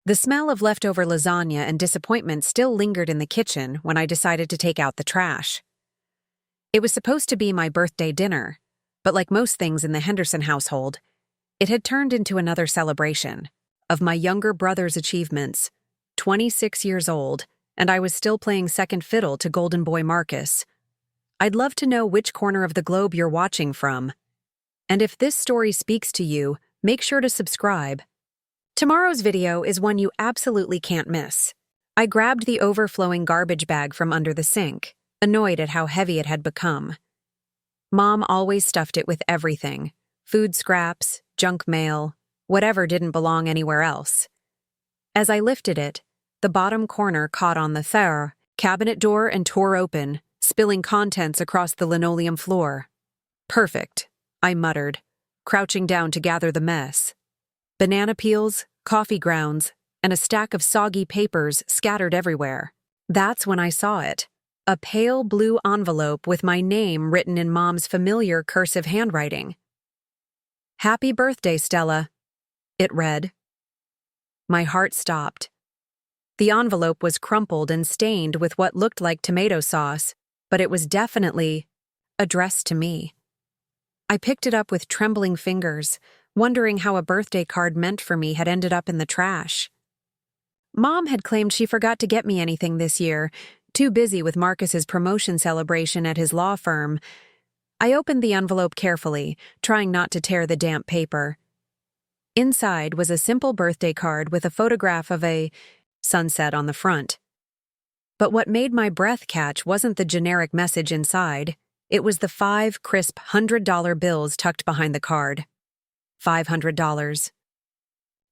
The smell of leftover lasagna and disappointment still lingered in the kitchen when I decided to take out the trash. It was supposed to be my birthday dinner, but like most things in the Henderson household, it had turned into another celebration of my younger brother's achievements. 26 years old, and I was still playing second fiddle to Golden Boy Marcus. I'd love to know which corner of the globe you're watching from. And if this story speaks to you, make sure to subscribe. Tomorrow's video is one you absolutely can't miss. I grabbed the overflowing garbage bag from under the sink, annoyed at how heavy it had become. Mom always stuffed it with everything: food scraps, junk mail, whatever didn't belong anywhere else. As I lifted it, the bottom corner caught on the cabinet door and tore open, spilling contents across the linoleum floor. "Perfect," I muttered, crouching down to gather the mess. Banana peels, coffee grounds, and a stack of soggy papers scattered everywhere. That's when I saw it. A pale blue envelope with my name written in Mom's familiar cursive handwriting. "Happy birthday, Stella," it read. My heart stopped. The envelope was crumpled and stained with what looked like tomato sauce, but it was definitely addressed to me. I picked it up with trembling fingers, wondering how a birthday card meant for me had ended up in the trash. Mom had claimed she forgot to get me anything this year, too busy with Marcus's promotion celebration at his law firm. I opened the envelope carefully, trying not to tear the damp paper. Inside was a simple birthday card with a photograph of a sunset on the front. But what made my breath catch wasn't the generic message inside. It was the 5 crisp $100 bills tucked behind the card. $500.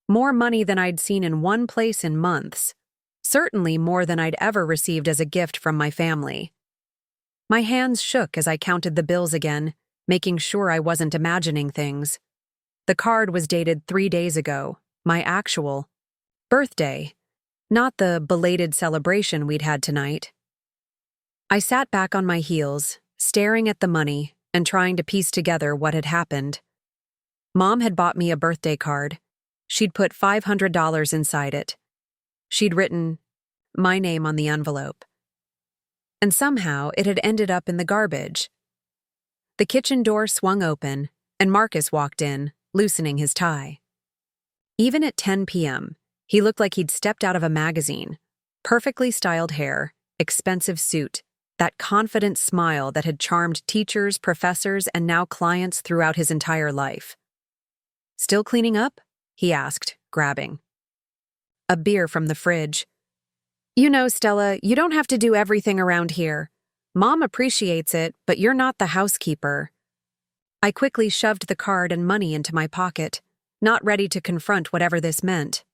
More money than I'd seen in one place in months. Certainly more than I'd ever received as a gift from my family. My hands shook as I counted the bills again, making sure I wasn't imagining things. The card was dated 3 days ago, my actual birthday, not the belated celebration we'd had tonight. I sat back on my heels, staring at the money and trying to piece together what had happened. Mom had bought me a birthday card. She'd put $500 inside it. She'd written my name on the envelope. And somehow it had ended up in the garbage. The kitchen door swung open, and Marcus walked in, loosening his tie. Even at 10 p.m., he looked like he'd stepped out of a magazine. Perfectly styled hair, expensive suit, that confident smile that had charmed teachers, professors, and now clients throughout his entire life. "Still cleaning up?" he asked, grabbing a beer from the fridge. "You know, Stella, you don't have to do everything around here. Mom appreciates it, but you're not the housekeeper." I quickly shoved the card and money into my pocket, not ready to confront whatever this meant.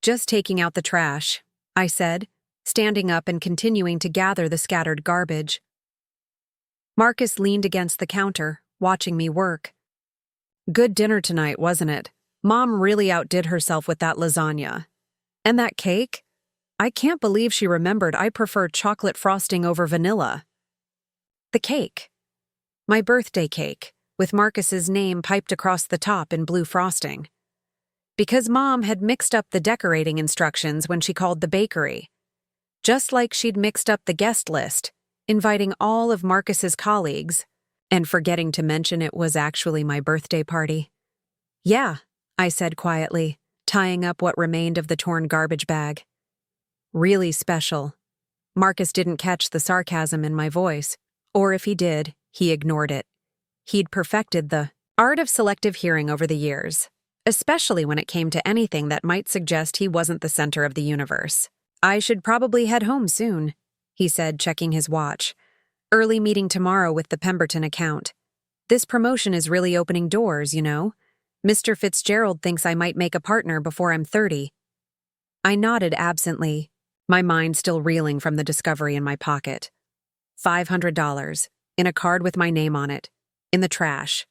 "Just taking out the trash," I said, standing up and continuing to gather the scattered garbage. Marcus leaned against the counter, watching me work. "Good dinner tonight, wasn't it? Mom really outdid herself with that lasagna. And that cake? I can't believe she remembered I prefer chocolate frosting over vanilla." The cake. My birthday cake, with Marcus's name piped across the top in blue frosting. Because Mom had mixed up the decorating instructions when she called the bakery. Just like she'd mixed up the guest list, inviting all of Marcus's colleagues, and forgetting to mention it was actually my birthday party. "Yeah," I said quietly, tying up what remained of the torn garbage bag. "Really special." Marcus didn't catch the sarcasm in my voice, or if he did, he ignored it. He'd perfected the art of selective hearing over the years, especially when it came to anything that might suggest he wasn't the center of the universe. "I should probably head home soon," he said, checking his watch. "Early meeting tomorrow with the Pemberton account. This promotion is really opening doors, you know. Mr. Fitzgerald thinks I might make a partner before I'm 30. I nodded absently, my mind still reeling from the discovery in my pocket. $500, in a card with my name on it, in the trash.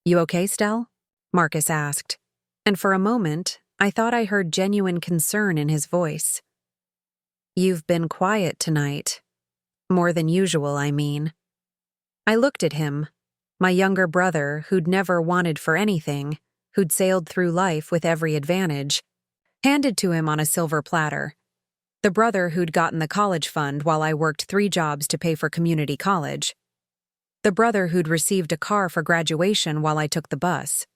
"You okay, Stell?" Marcus asked, and for a moment, I thought I heard genuine concern in his voice. "You've been quiet tonight. More than usual, I mean." I looked at him, my younger brother who'd never wanted for anything, who'd sailed through life with every advantage. handed to him on a silver platter. The brother who'd gotten the college fund while I worked 3 jobs to pay for community college. The brother who'd received a car for graduation while I took the bus.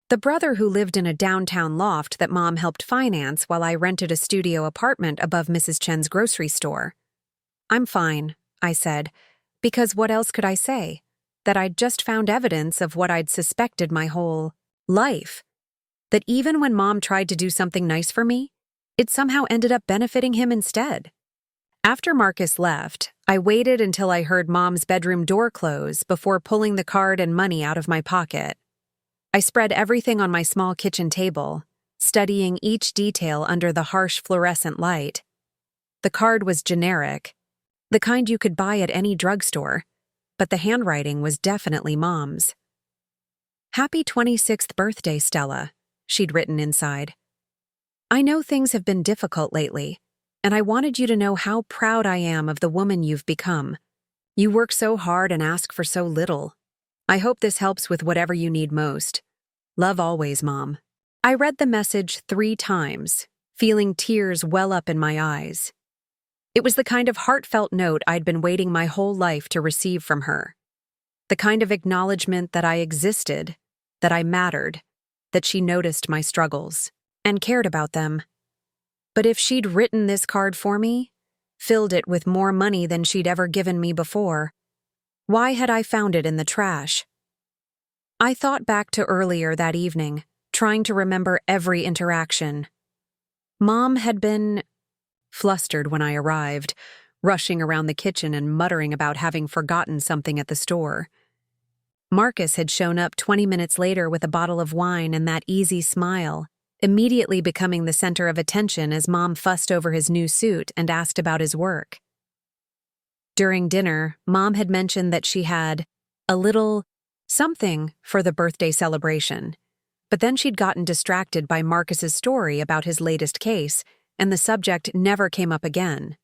The brother who lived in a downtown loft that Mom helped finance while I rented a studio apartment above Mrs. Chen's grocery store. "I'm fine," I said, because what else could I say? That I'd just found evidence of what I'd suspected my whole life. That even when Mom tried to do something nice for me, it somehow ended up benefiting him instead. After Marcus left, I waited until I heard Mom's bedroom door close before pulling the card and money out of my pocket. I spread everything on my small kitchen table, studying each detail under the harsh fluorescent light. The card was generic, the kind you could buy at any drugstore, but the handwriting was definitely Mom's. "Happy 26th birthday, Stella," she'd written inside. "I know things have been difficult lately, and I wanted you to know how proud I am of the woman you've become. You work so hard and ask for so little. I hope this helps with whatever you need most. Love always, Mom." I read the message 3 times, feeling tears well up in my eyes. It was the kind of heartfelt note I'd been waiting my whole life to receive from her. The kind of acknowledgement that I existed, that I mattered, that she noticed my struggles and cared about them. But if she'd written this card for me, filled it with more money than she'd ever given me before, why had I found it in the trash? I thought back to earlier that evening, trying to remember every interaction. Mom had been flustered when I arrived, rushing around the kitchen and muttering about having forgotten something at the store. Marcus had shown up 20 minutes later with a bottle of wine and that easy smile, immediately becoming the center of attention as Mom fussed over his new suit and asked about his work. During dinner, Mom had mentioned that she had a little something for the birthday celebration, but then she'd gotten distracted by Marcus's story about his latest case, and the subject never came up again.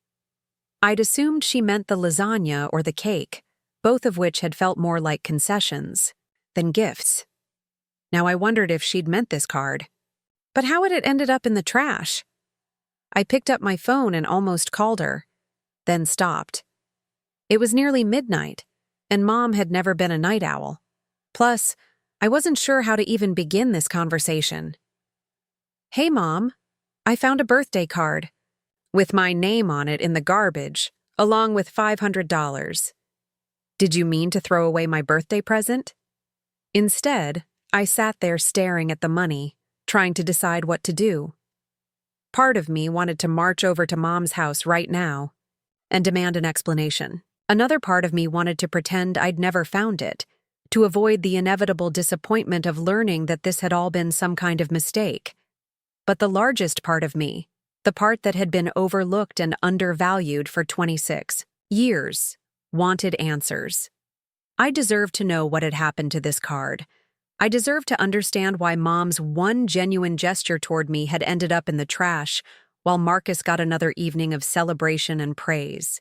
I'd assumed she meant the lasagna or the cake, both of which had felt more like concessions than gifts. Now I wondered if she'd meant this card. But how had it ended up in the trash? I picked up my phone and almost called her, then stopped. It was nearly midnight, and Mom had never been a night owl. Plus, I wasn't sure how to even begin this conversation. "Hey, Mom, I found a birthday card with my name on it in the garbage, along with $500. Did you mean to throw away my birthday present?" Instead, I sat there staring at the money, trying to decide what to do. Part of me wanted to march over to Mom's house right now and demand an explanation. Another part of me wanted to pretend I'd never found it, to avoid the inevitable disappointment of learning that this had all been some kind of mistake. But the largest part of me, the part that had been overlooked and undervalued for 26 years, wanted answers. I deserved to know what had happened to this card. I deserved to understand why Mom's one genuine gesture toward me had ended up in the trash, while Marcus got another evening of celebration and praise.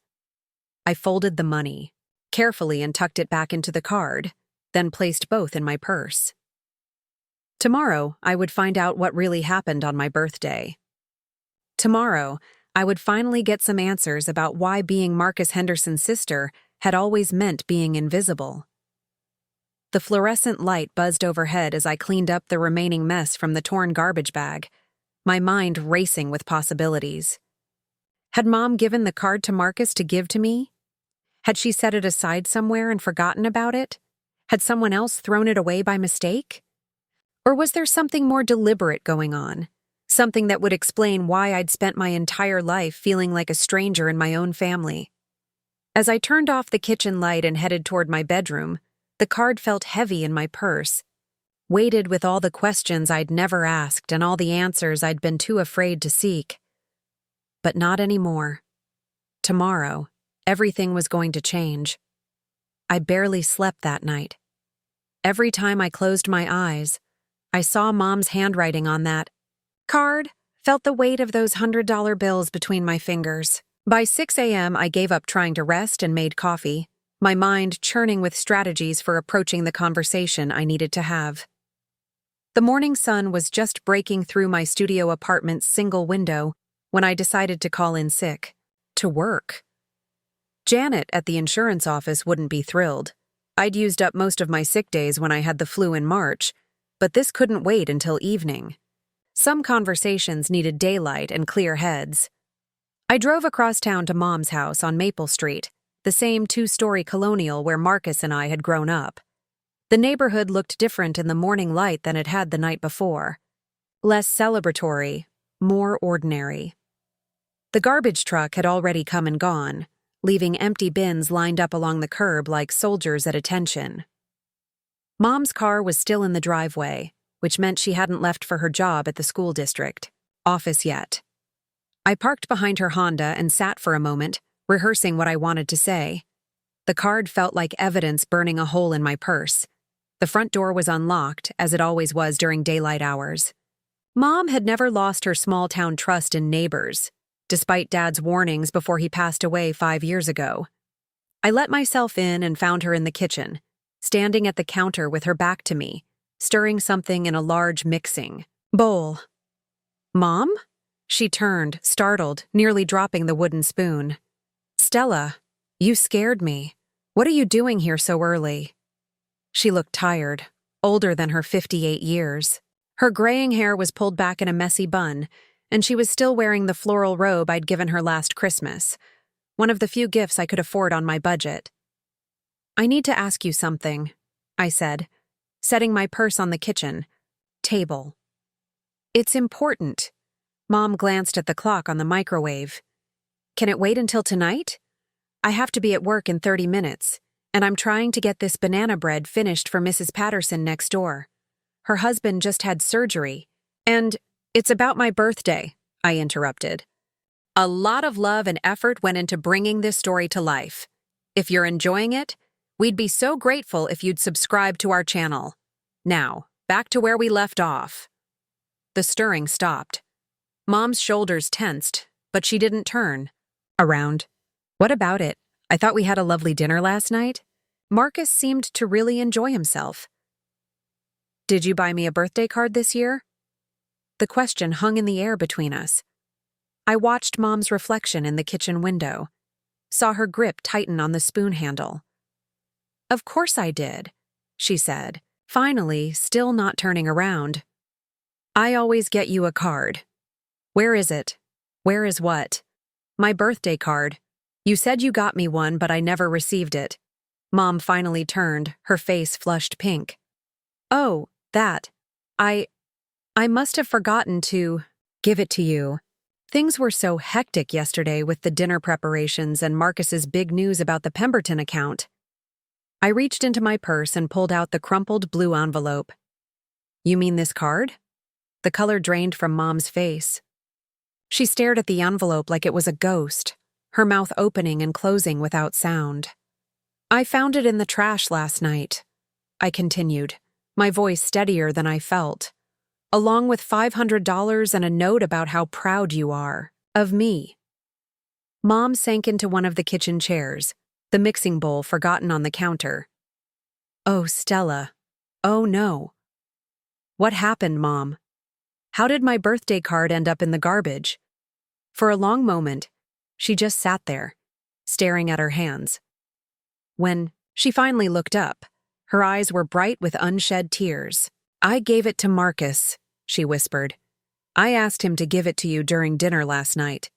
I folded the money carefully and tucked it back into the card, then placed both in my purse. Tomorrow, I would find out what really happened on my birthday. Tomorrow, I would finally get some answers about why being Marcus Henderson's sister had always meant being invisible. The fluorescent light buzzed overhead as I cleaned up the remaining mess from the torn garbage bag, my mind racing with possibilities. Had Mom given the card to Marcus to give to me? Had she set it aside somewhere and forgotten about it? Had someone else thrown it away by mistake? Or was there something more deliberate going on? Something that would explain why I'd spent my entire life feeling like a stranger in my own family. As I turned off the kitchen light and headed toward my bedroom, the card felt heavy in my purse, weighted with all the questions I'd never asked and all the answers I'd been too afraid to seek. But not anymore. Tomorrow, everything was going to change. I barely slept that night. Every time I closed my eyes, I saw Mom's handwriting on that card, felt the weight of those $100 bills between my fingers. By 6 a.m., I gave up trying to rest and made coffee, my mind churning with strategies for approaching the conversation I needed to have. The morning sun was just breaking through my studio apartment's single window when I decided to call in sick. To work. Janet at the insurance office wouldn't be thrilled. I'd used up most of my sick days when I had the flu in March, but this couldn't wait until evening. Some conversations needed daylight and clear heads. I drove across town to Mom's house on Maple Street, the same two-story colonial where Marcus and I had grown up. The neighborhood looked different in the morning light than it had the night before. Less celebratory, more ordinary. The garbage truck had already come and gone, leaving empty bins lined up along the curb like soldiers at attention. Mom's car was still in the driveway, which meant she hadn't left for her job at the school district office yet. I parked behind her Honda and sat for a moment, rehearsing what I wanted to say. The card felt like evidence burning a hole in my purse. The front door was unlocked, as it always was during daylight hours. Mom had never lost her small-town trust in neighbors, despite Dad's warnings before he passed away 5 years ago. I let myself in and found her in the kitchen, standing at the counter with her back to me, stirring something in a large mixing bowl. "Mom?" She turned, startled, nearly dropping the wooden spoon. "Stella, you scared me. What are you doing here so early?" She looked tired, older than her 58 years. Her graying hair was pulled back in a messy bun, and she was still wearing the floral robe I'd given her last Christmas, one of the few gifts I could afford on my budget. "I need to ask you something," I said, setting my purse on the kitchen table. "It's important." Mom glanced at the clock on the microwave. "Can it wait until tonight? I have to be at work in 30 minutes, and I'm trying to get this banana bread finished for Mrs. Patterson next door. Her husband just had surgery, and it's about my birthday," I interrupted. "A lot of love and effort went into bringing this story to life. If you're enjoying it, we'd be so grateful if you'd subscribe to our channel. Now, back to where we left off." The stirring stopped. Mom's shoulders tensed, but she didn't turn around. "What about it? I thought we had a lovely dinner last night." Marcus seemed to really enjoy himself. "Did you buy me a birthday card this year?" The question hung in the air between us. I watched Mom's reflection in the kitchen window, saw her grip tighten on the spoon handle. "Of course I did," she said, finally, still not turning around. "I always get you a card." "Where is it?" "Where is what?" "My birthday card. You said you got me one, but I never received it." Mom finally turned, her face flushed pink. "Oh, that. I must have forgotten to give it to you." Things were so hectic yesterday with the dinner preparations and Marcus's big news about the Pemberton account. I reached into my purse and pulled out the crumpled blue envelope. "You mean this card?" The color drained from Mom's face. She stared at the envelope like it was a ghost, her mouth opening and closing without sound. "I found it in the trash last night," I continued, my voice steadier than I felt, "along with $500 and a note about how proud you are of me." Mom sank into one of the kitchen chairs, the mixing bowl forgotten on the counter. "Oh, Stella. Oh, no." "What happened, Mom? How did my birthday card end up in the garbage?" For a long moment, she just sat there, staring at her hands. When she finally looked up, her eyes were bright with unshed tears. "I gave it to Marcus," she whispered. "I asked him to give it to you during dinner last night."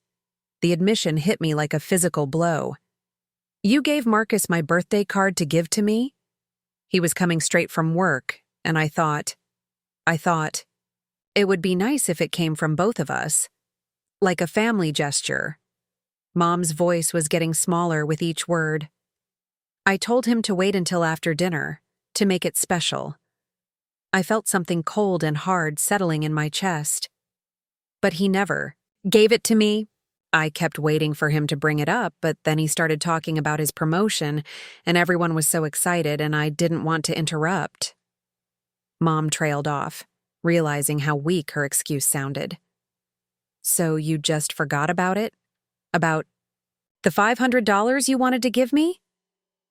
The admission hit me like a physical blow. "You gave Marcus my birthday card to give to me?" He was coming straight from work, and I thought, it would be nice if it came from both of us. Like a family gesture. Mom's voice was getting smaller with each word. "I told him to wait until after dinner, to make it special." I felt something cold and hard settling in my chest. "But he never gave it to me." I kept waiting for him to bring it up, but then he started talking about his promotion, and everyone was so excited, and I didn't want to interrupt. Mom trailed off, realizing how weak her excuse sounded. "So you just forgot about it? About the $500 you wanted to give me?"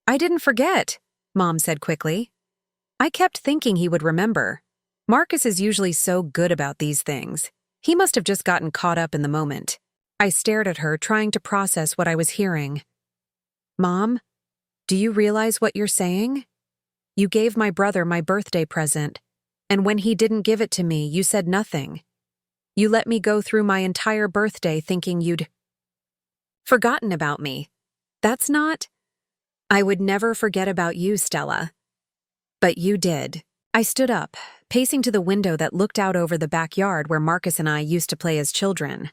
"I didn't forget," Mom said quickly. "I kept thinking he would remember. Marcus is usually so good about these things. He must have just gotten caught up in the moment. I stared at her, trying to process what I was hearing. Mom, do you realize what you're saying? You gave my brother my birthday present, and when he didn't give it to me, you said nothing. You let me go through my entire birthday thinking you'd forgotten about me. That's not... I would never forget about you, Stella. But you did. I stood up, pacing to the window that looked out over the backyard where Marcus and I used to play as children.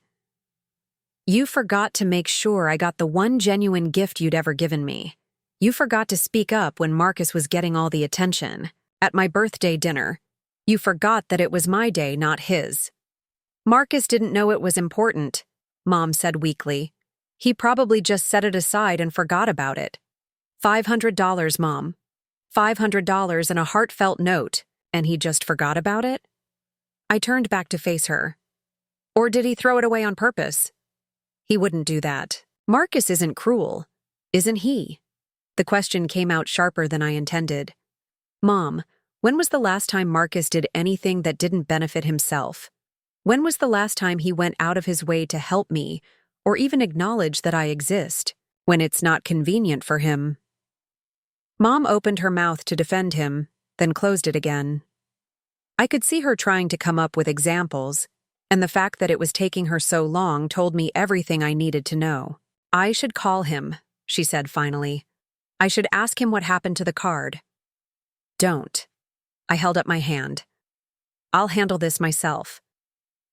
You forgot to make sure I got the one genuine gift you'd ever given me. You forgot to speak up when Marcus was getting all the attention. At my birthday dinner, you forgot that it was my day, not his. Marcus didn't know it was important, Mom said weakly. He probably just set it aside and forgot about it. $500, Mom. $500 and a heartfelt note, and he just forgot about it? I turned back to face her. Or did he throw it away on purpose? He wouldn't do that. Marcus isn't cruel, isn't he? The question came out sharper than I intended. Mom, when was the last time Marcus did anything that didn't benefit himself? When was the last time he went out of his way to help me, or even acknowledge that I exist, when it's not convenient for him? Mom opened her mouth to defend him, then closed it again. I could see her trying to come up with examples, and the fact that it was taking her so long told me everything I needed to know. I should call him, she said finally. I should ask him what happened to the card. Don't. I held up my hand. I'll handle this myself.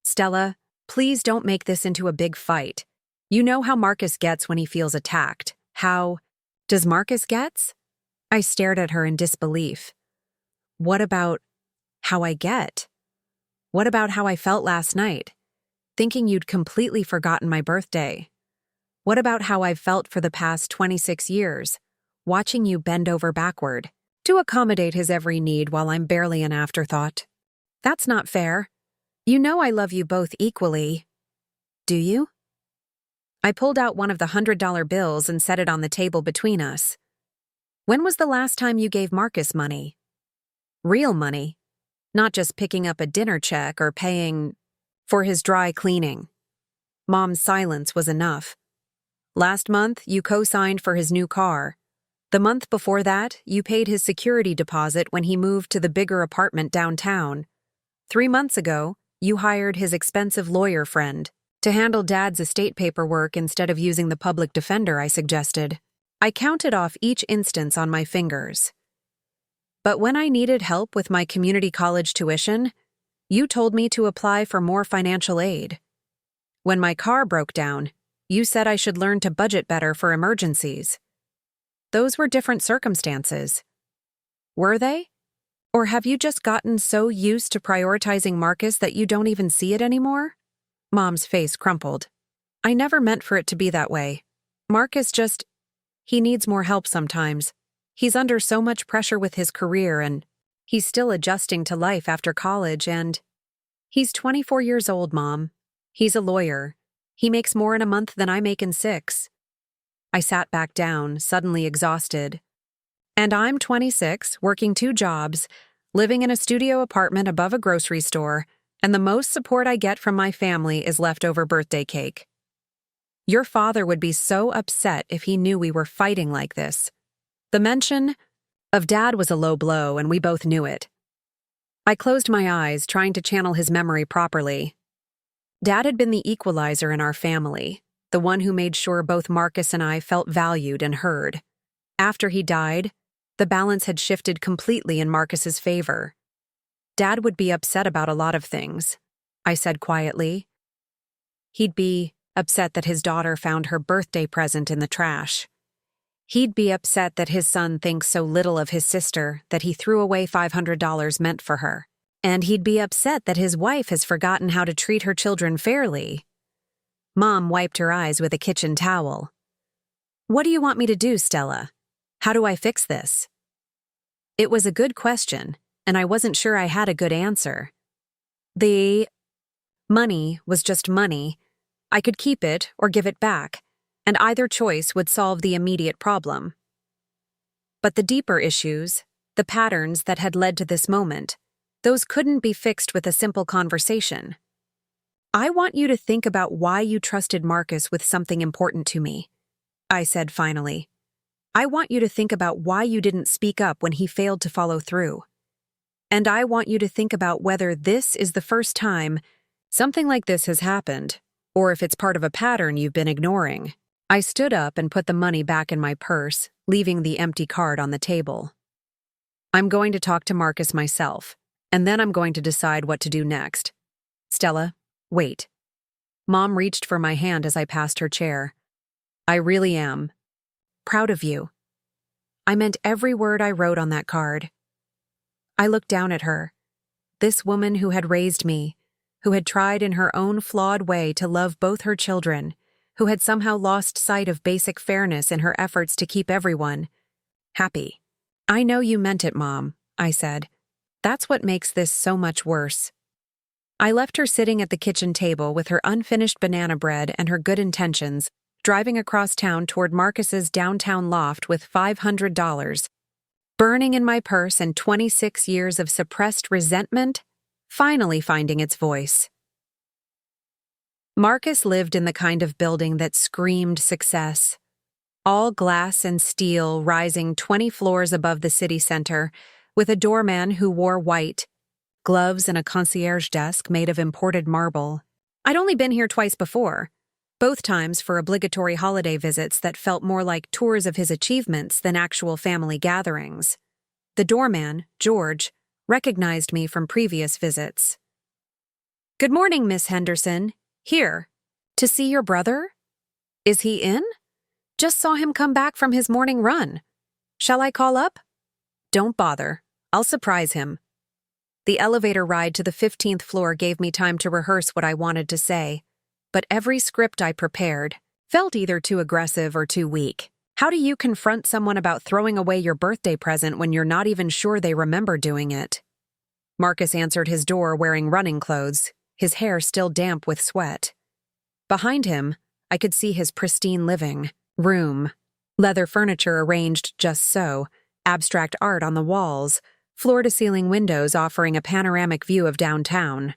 Stella, please don't make this into a big fight. You know how Marcus gets when he feels attacked. How does Marcus gets? I stared at her in disbelief. What about how I get? What about how I felt last night, thinking you'd completely forgotten my birthday? What about how I've felt for the past 26 years, watching you bend over backward to accommodate his every need while I'm barely an afterthought? That's not fair. You know I love you both equally. Do you? I pulled out one of the $100 bills and set it on the table between us. When was the last time you gave Marcus money? Real money, not just picking up a dinner check or paying for his dry cleaning. Mom's silence was enough. Last month, you co-signed for his new car. The month before that, you paid his security deposit when he moved to the bigger apartment downtown. 3 months ago, you hired his expensive lawyer friend to handle Dad's estate paperwork instead of using the public defender I suggested. I counted off each instance on my fingers. But when I needed help with my community college tuition, you told me to apply for more financial aid. When my car broke down, you said I should learn to budget better for emergencies. Those were different circumstances. Were they? Or have you just gotten so used to prioritizing Marcus that you don't even see it anymore? Mom's face crumpled. I never meant for it to be that way. Marcus he needs more help sometimes. He's under so much pressure with his career and he's still adjusting to life after college and he's 24 years old, Mom. He's a lawyer. He makes more in a month than I make in 6. I sat back down, suddenly exhausted. And I'm 26, working 2 jobs, living in a studio apartment above a grocery store, and the most support I get from my family is leftover birthday cake. Your father would be so upset if he knew we were fighting like this. The mention of Dad was a low blow, and we both knew it. I closed my eyes, trying to channel his memory properly. Dad had been the equalizer in our family, the one who made sure both Marcus and I felt valued and heard. After he died, the balance had shifted completely in Marcus's favor. Dad would be upset about a lot of things, I said quietly. He'd be upset that his daughter found her birthday present in the trash. He'd be upset that his son thinks so little of his sister that he threw away $500 meant for her. And he'd be upset that his wife has forgotten how to treat her children fairly. Mom wiped her eyes with a kitchen towel. What do you want me to do, Stella? How do I fix this? It was a good question, and I wasn't sure I had a good answer. The money was just money. I could keep it or give it back, and either choice would solve the immediate problem. But the deeper issues, the patterns that had led to this moment, Those couldn't be fixed with a simple conversation. I want you to think about why you trusted Marcus with something important to me, I said finally. I want you to think about why you didn't speak up when he failed to follow through. And I want you to think about whether this is the first time something like this has happened, or if it's part of a pattern you've been ignoring. I stood up and put the money back in my purse, leaving the empty card on the table. I'm going to talk to Marcus myself, and then I'm going to decide what to do next. Stella, wait. Mom reached for my hand as I passed her chair. I really am proud of you. I meant every word I wrote on that card. I looked down at her. This woman who had raised me, who had tried in her own flawed way to love both her children, who had somehow lost sight of basic fairness in her efforts to keep everyone happy. I know you meant it, Mom, I said. That's what makes this so much worse. I left her sitting at the kitchen table with her unfinished banana bread and her good intentions, driving across town toward Marcus's downtown loft with $500, burning in my purse and 26 years of suppressed resentment, finally finding its voice. Marcus lived in the kind of building that screamed success. All glass and steel rising 20 floors above the city center, with a doorman who wore white, gloves and a concierge desk made of imported marble. I'd only been here twice before, both times for obligatory holiday visits that felt more like tours of his achievements than actual family gatherings. The doorman, George, recognized me from previous visits. "Good morning, Miss Henderson. Here. To see your brother? Is he in? Just saw him come back from his morning run. Shall I call up?" "Don't bother. I'll surprise him." The elevator ride to the 15th floor gave me time to rehearse what I wanted to say, but every script I prepared felt either too aggressive or too weak. How do you confront someone about throwing away your birthday present when you're not even sure they remember doing it? Marcus answered his door wearing running clothes, his hair still damp with sweat. Behind him, I could see his pristine living room. Leather furniture arranged just so, abstract art on the walls, floor-to-ceiling windows offering a panoramic view of downtown.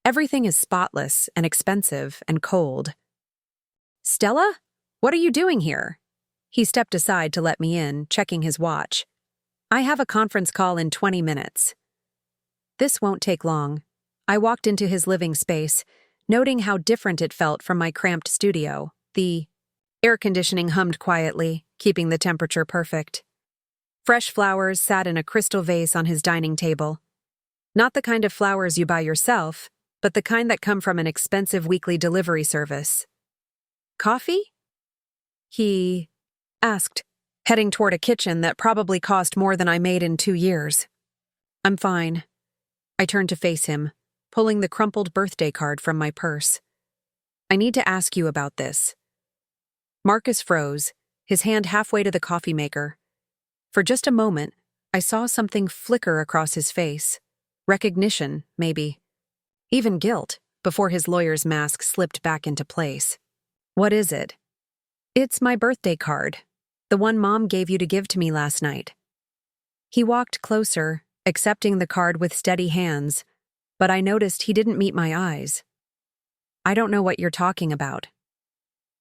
Everything is spotless and expensive and cold. "Stella? What are you doing here?" He stepped aside to let me in, checking his watch. "I have a conference call in 20 minutes. This won't take long." I walked into his living space, noting how different it felt from my cramped studio. The air conditioning hummed quietly, keeping the temperature perfect. Fresh flowers sat in a crystal vase on his dining table. Not the kind of flowers you buy yourself, but the kind that come from an expensive weekly delivery service. "Coffee?" he asked, heading toward a kitchen that probably cost more than I made in 2 years. "I'm fine." I turned to face him, pulling the crumpled birthday card from my purse. "I need to ask you about this." Marcus froze, his hand halfway to the coffee maker. For just a moment, I saw something flicker across his face. Recognition, maybe. Even guilt, before his lawyer's mask slipped back into place. "What is it?" "It's my birthday card, the one Mom gave you to give to me last night." He walked closer, accepting the card with steady hands, but I noticed he didn't meet my eyes. "I don't know what you're talking about."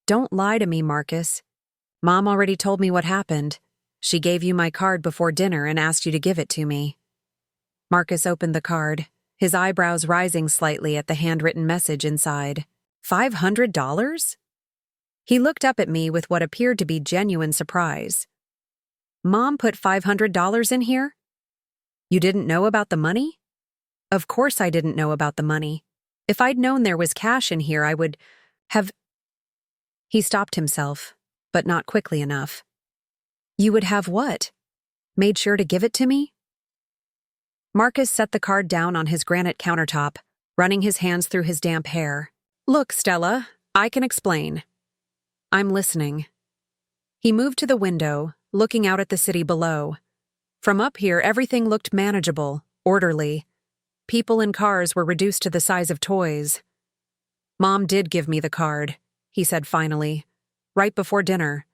"Don't lie to me, Marcus. Mom already told me what happened. She gave you my card before dinner and asked you to give it to me." Marcus opened the card, his eyebrows rising slightly at the handwritten message inside. $500? He looked up at me with what appeared to be genuine surprise. "Mom put $500 in here? You didn't know about the money?" "Of course I didn't know about the money. If I'd known there was cash in here, I would have—" He stopped himself, but not quickly enough. "You would have what? Made sure to give it to me?" Marcus set the card down on his granite countertop, running his hands through his damp hair. "Look, Stella, I can explain." "I'm listening." He moved to the window, looking out at the city below. From up here, everything looked manageable, orderly. People and cars were reduced to the size of toys. "Mom did give me the card," he said finally, "right before dinner.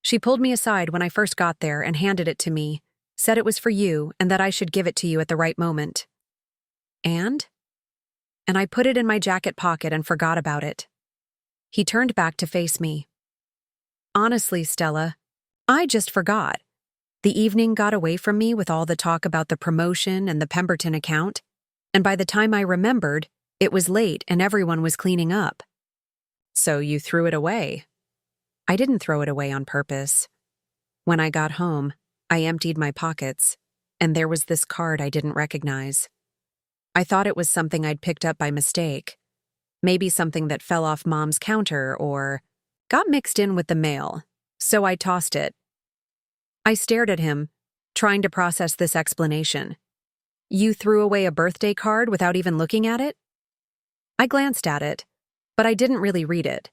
She pulled me aside when I first got there and handed it to me, said it was for you and that I should give it to you at the right moment." And? And I put it in my jacket pocket and forgot about it. He turned back to face me. Honestly, Stella, I just forgot. The evening got away from me with all the talk about the promotion and the Pemberton account, and by the time I remembered, it was late and everyone was cleaning up. So you threw it away? I didn't throw it away on purpose. When I got home, I emptied my pockets, and there was this card I didn't recognize. I thought it was something I'd picked up by mistake. Maybe something that fell off Mom's counter or got mixed in with the mail, so I tossed it. I stared at him, trying to process this explanation. You threw away a birthday card without even looking at it? I glanced at it, but I didn't really read it.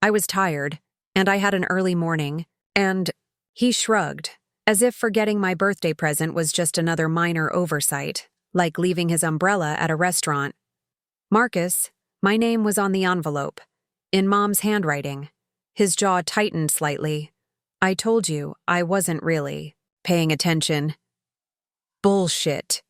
I was tired, and I had an early morning, and he shrugged, as if forgetting my birthday present was just another minor oversight, like leaving his umbrella at a restaurant. Marcus, my name was on the envelope, in Mom's handwriting. His jaw tightened slightly. I told you, I wasn't really paying attention. Bullshit.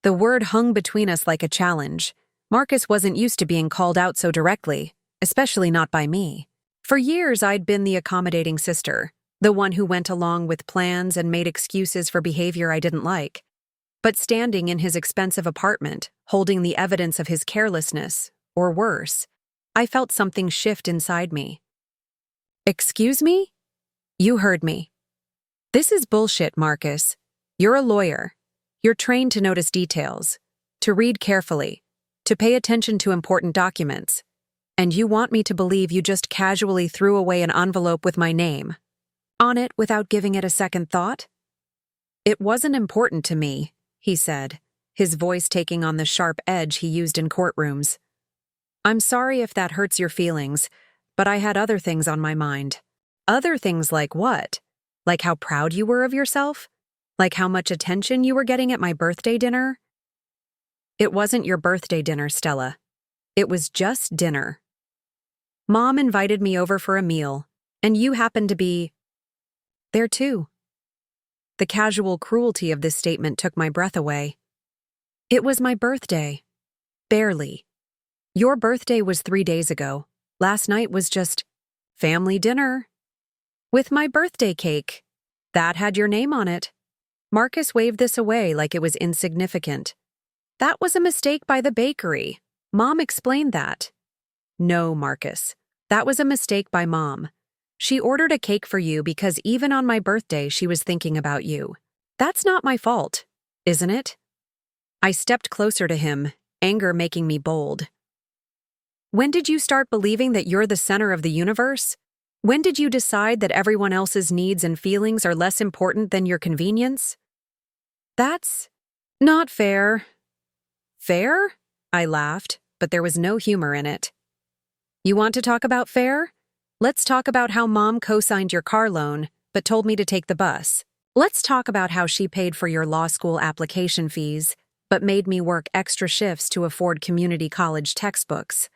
The word hung between us like a challenge. Marcus wasn't used to being called out so directly, especially not by me. For years, I'd been the accommodating sister, the one who went along with plans and made excuses for behavior I didn't like. But standing in his expensive apartment, holding the evidence of his carelessness, or worse, I felt something shift inside me. Excuse me? You heard me. This is bullshit, Marcus. You're a lawyer. You're trained to notice details, to read carefully, to pay attention to important documents. And you want me to believe you just casually threw away an envelope with my name on it without giving it a second thought? It wasn't important to me, he said, his voice taking on the sharp edge he used in courtrooms. I'm sorry if that hurts your feelings, but I had other things on my mind. Other things like what? Like how proud you were of yourself? Like how much attention you were getting at my birthday dinner? It wasn't your birthday dinner, Stella. It was just dinner. Mom invited me over for a meal, and you happened to be there too. The casual cruelty of this statement took my breath away. It was my birthday. Barely. Your birthday was 3 days ago. Last night was just family dinner. With my birthday cake. That had your name on it. Marcus waved this away like it was insignificant. That was a mistake by the bakery. Mom explained that. No, Marcus. That was a mistake by Mom. She ordered a cake for you because even on my birthday she was thinking about you. That's not my fault, isn't it? I stepped closer to him, anger making me bold. When did you start believing that you're the center of the universe? When did you decide that everyone else's needs and feelings are less important than your convenience? That's not fair. Fair? I laughed, but there was no humor in it. You want to talk about fair? Let's talk about how Mom co-signed your car loan, but told me to take the bus. Let's talk about how she paid for your law school application fees, but made me work extra shifts to afford community college textbooks.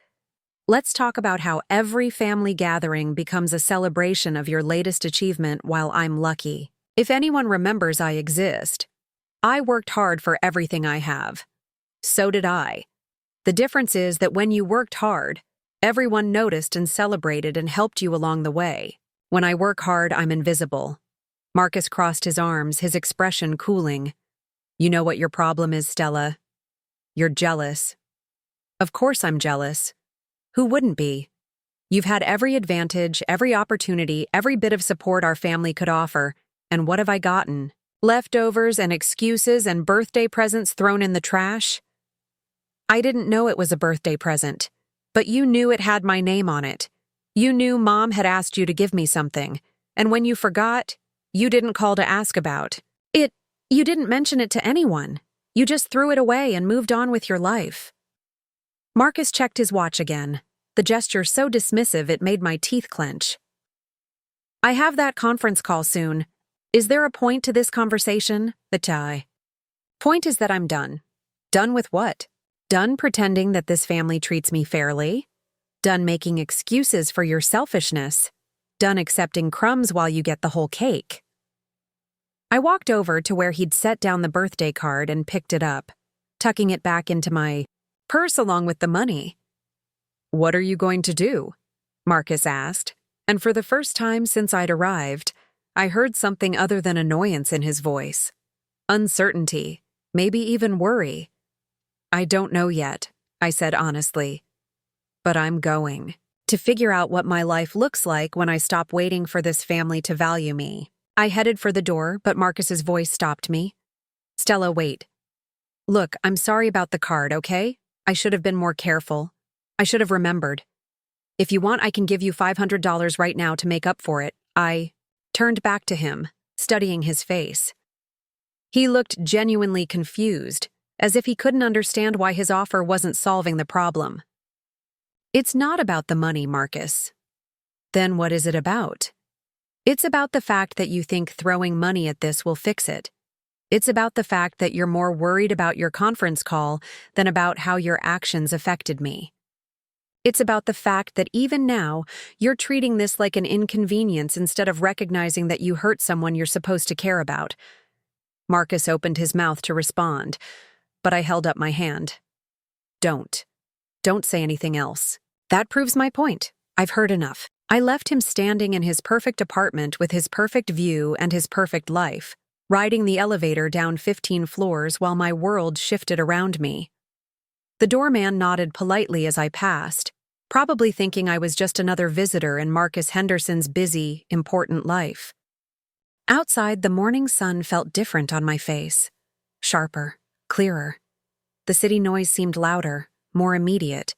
Let's talk about how every family gathering becomes a celebration of your latest achievement while I'm lucky. If anyone remembers I exist, I worked hard for everything I have. So did I. The difference is that when you worked hard, everyone noticed and celebrated and helped you along the way. When I work hard, I'm invisible. Marcus crossed his arms, his expression cooling. You know what your problem is, Stella? You're jealous. Of course I'm jealous. Who wouldn't be? You've had every advantage, every opportunity, every bit of support our family could offer, and what have I gotten? Leftovers and excuses and birthday presents thrown in the trash? I didn't know it was a birthday present, but you knew it had my name on it. You knew Mom had asked you to give me something, and when you forgot, you didn't call to ask about it. You didn't mention it to anyone. You just threw it away and moved on with your life. Marcus checked his watch again, the gesture so dismissive it made my teeth clench. I have that conference call soon. Is there a point to this conversation? The tie. Point is that I'm done. Done with what? Done pretending that this family treats me fairly? Done making excuses for your selfishness? Done accepting crumbs while you get the whole cake? I walked over to where he'd set down the birthday card and picked it up. tucking it back into my purse along with the money. "What are you going to do?" Marcus asked, and for the first time since I'd arrived, I heard something other than annoyance in his voice. Uncertainty, maybe even worry. "I don't know yet," I said honestly. "But I'm going to figure out what my life looks like when I stop waiting for this family to value me." I headed for the door, but Marcus's voice stopped me. "Stella, wait. Look, I'm sorry about the card, okay? I should have been more careful. I should have remembered. If you want, I can give you $500 right now to make up for it." I turned back to him, studying his face. He looked genuinely confused, as if he couldn't understand why his offer wasn't solving the problem. "It's not about the money, Marcus." "Then what is it about?" "It's about the fact that you think throwing money at this will fix it. It's about the fact that you're more worried about your conference call than about how your actions affected me. It's about the fact that even now, you're treating this like an inconvenience instead of recognizing that you hurt someone you're supposed to care about." Marcus opened his mouth to respond, but I held up my hand. Don't say anything else. That proves my point. I've heard enough." I left him standing in his perfect apartment with his perfect view and his perfect life, riding the elevator down 15 floors while my world shifted around me. The doorman nodded politely as I passed, probably thinking I was just another visitor in Marcus Henderson's busy, important life. Outside, the morning sun felt different on my face. Sharper, clearer. The city noise seemed louder, more immediate.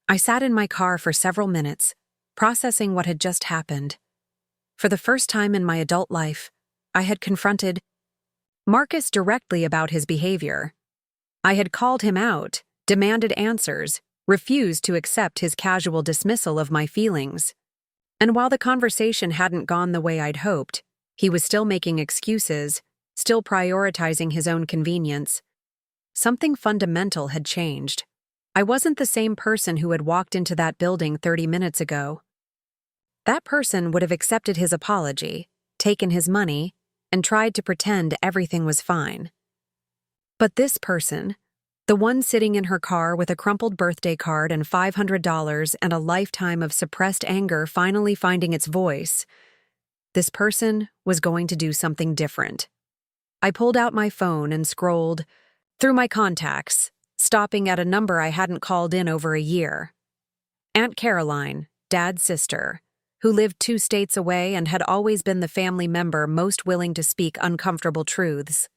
I sat in my car for several minutes, processing what had just happened. For the first time in my adult life, I had confronted Marcus directly about his behavior. I had called him out, demanded answers, refused to accept his casual dismissal of my feelings. And while the conversation hadn't gone the way I'd hoped, he was still making excuses, still prioritizing his own convenience. Something fundamental had changed. I wasn't the same person who had walked into that building 30 minutes ago. That person would have accepted his apology, taken his money, and tried to pretend everything was fine. But this person, the one sitting in her car with a crumpled birthday card and $500 and a lifetime of suppressed anger finally finding its voice, this person was going to do something different. I pulled out my phone and scrolled through my contacts, stopping at a number I hadn't called in over a year. Aunt Caroline, Dad's sister, who lived 2 states away and had always been the family member most willing to speak uncomfortable truths.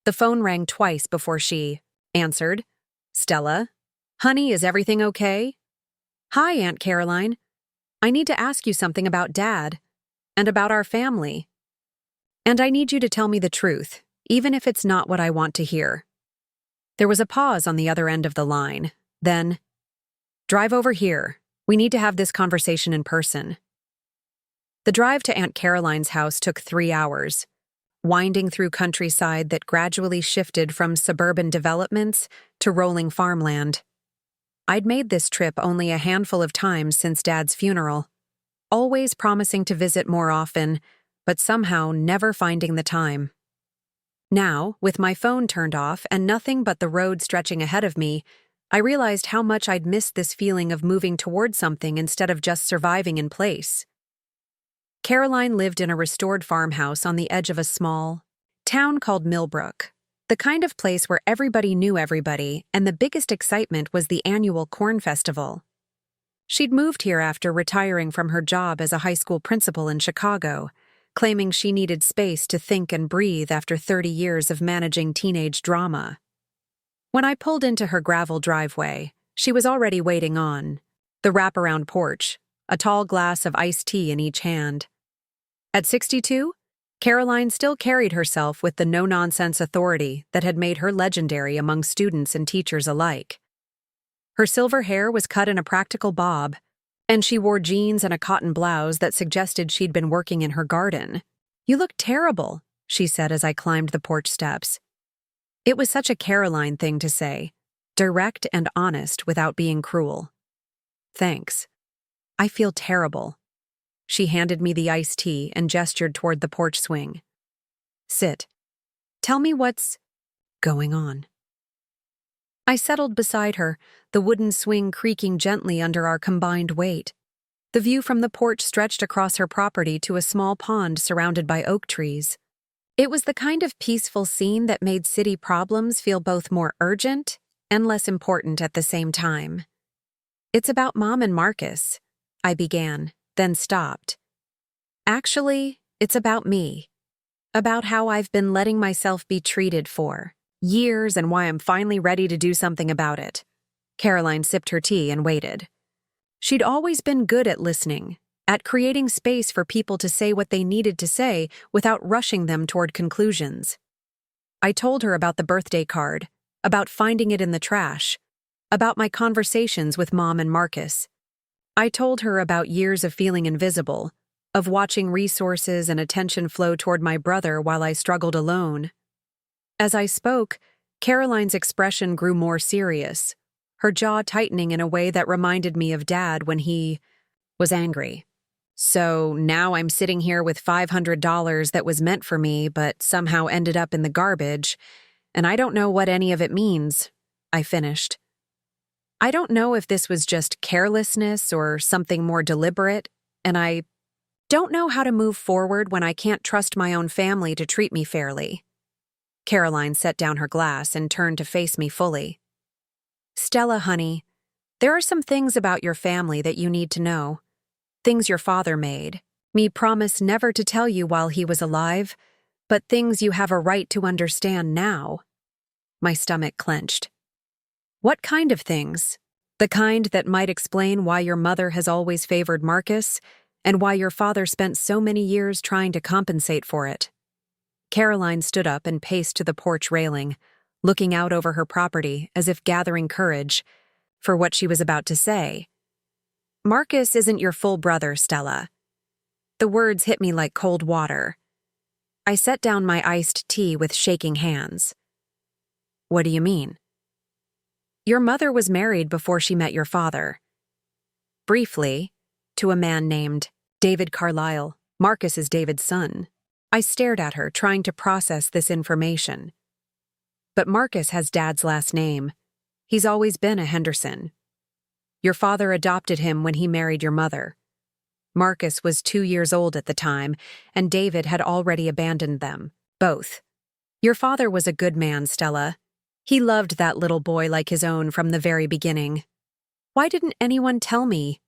The phone rang twice before she answered. "Stella? Honey, is everything okay?" "Hi, Aunt Caroline. I need to ask you something about Dad, and about our family. And I need you to tell me the truth, even if it's not what I want to hear." There was a pause on the other end of the line. Then, "Drive over here. We need to have this conversation in person." The drive to Aunt Caroline's house took 3 hours, winding through countryside that gradually shifted from suburban developments to rolling farmland. I'd made this trip only a handful of times since Dad's funeral, always promising to visit more often, but somehow never finding the time. Now, with my phone turned off and nothing but the road stretching ahead of me, I realized how much I'd missed this feeling of moving toward something instead of just surviving in place. Caroline lived in a restored farmhouse on the edge of a small town called Millbrook, the kind of place where everybody knew everybody and the biggest excitement was the annual corn festival. She'd moved here after retiring from her job as a high school principal in Chicago, claiming she needed space to think and breathe after 30 years of managing teenage drama. When I pulled into her gravel driveway, she was already waiting on the wraparound porch, a tall glass of iced tea in each hand. At 62, Caroline still carried herself with the no-nonsense authority that had made her legendary among students and teachers alike. Her silver hair was cut in a practical bob, and she wore jeans and a cotton blouse that suggested she'd been working in her garden. "You look terrible," she said as I climbed the porch steps. It was such a Caroline thing to say, direct and honest without being cruel. "Thanks. I feel terrible." She handed me the iced tea and gestured toward the porch swing. "Sit. Tell me what's going on." I settled beside her, the wooden swing creaking gently under our combined weight. The view from the porch stretched across her property to a small pond surrounded by oak trees. It was the kind of peaceful scene that made city problems feel both more urgent and less important at the same time. "It's about Mom and Marcus," I began, then stopped. "Actually, it's about me. About how I've been letting myself be treated for years and why I'm finally ready to do something about it." Caroline sipped her tea and waited. She'd always been good at listening, at creating space for people to say what they needed to say without rushing them toward conclusions. I told her about the birthday card, about finding it in the trash, about my conversations with Mom and Marcus. I told her about years of feeling invisible, of watching resources and attention flow toward my brother while I struggled alone. As I spoke, Caroline's expression grew more serious, her jaw tightening in a way that reminded me of Dad when he was angry. "So now I'm sitting here with $500 that was meant for me but somehow ended up in the garbage, and I don't know what any of it means," I finished. "I don't know if this was just carelessness or something more deliberate, and I don't know how to move forward when I can't trust my own family to treat me fairly." Caroline set down her glass and turned to face me fully. "Stella, honey, there are some things about your family that you need to know. Things your father made me promise never to tell you while he was alive, but things you have a right to understand now." My stomach clenched. "What kind of things? The kind that might explain why your mother has always favored Marcus, and why your father spent so many years trying to compensate for it." Caroline stood up and paced to the porch railing, looking out over her property as if gathering courage for what she was about to say. "Marcus isn't your full brother, Stella." The words hit me like cold water. I set down my iced tea with shaking hands. "What do you mean?" "Your mother was married before she met your father. Briefly, to a man named David Carlisle. Marcus is David's son." I stared at her, trying to process this information. "But Marcus has Dad's last name. He's always been a Henderson. Your father adopted him when he married your mother. Marcus was 2 years old at the time, and David had already abandoned them, both. Your father was a good man, Stella. He loved that little boy like his own from the very beginning. Why didn't anyone tell me?"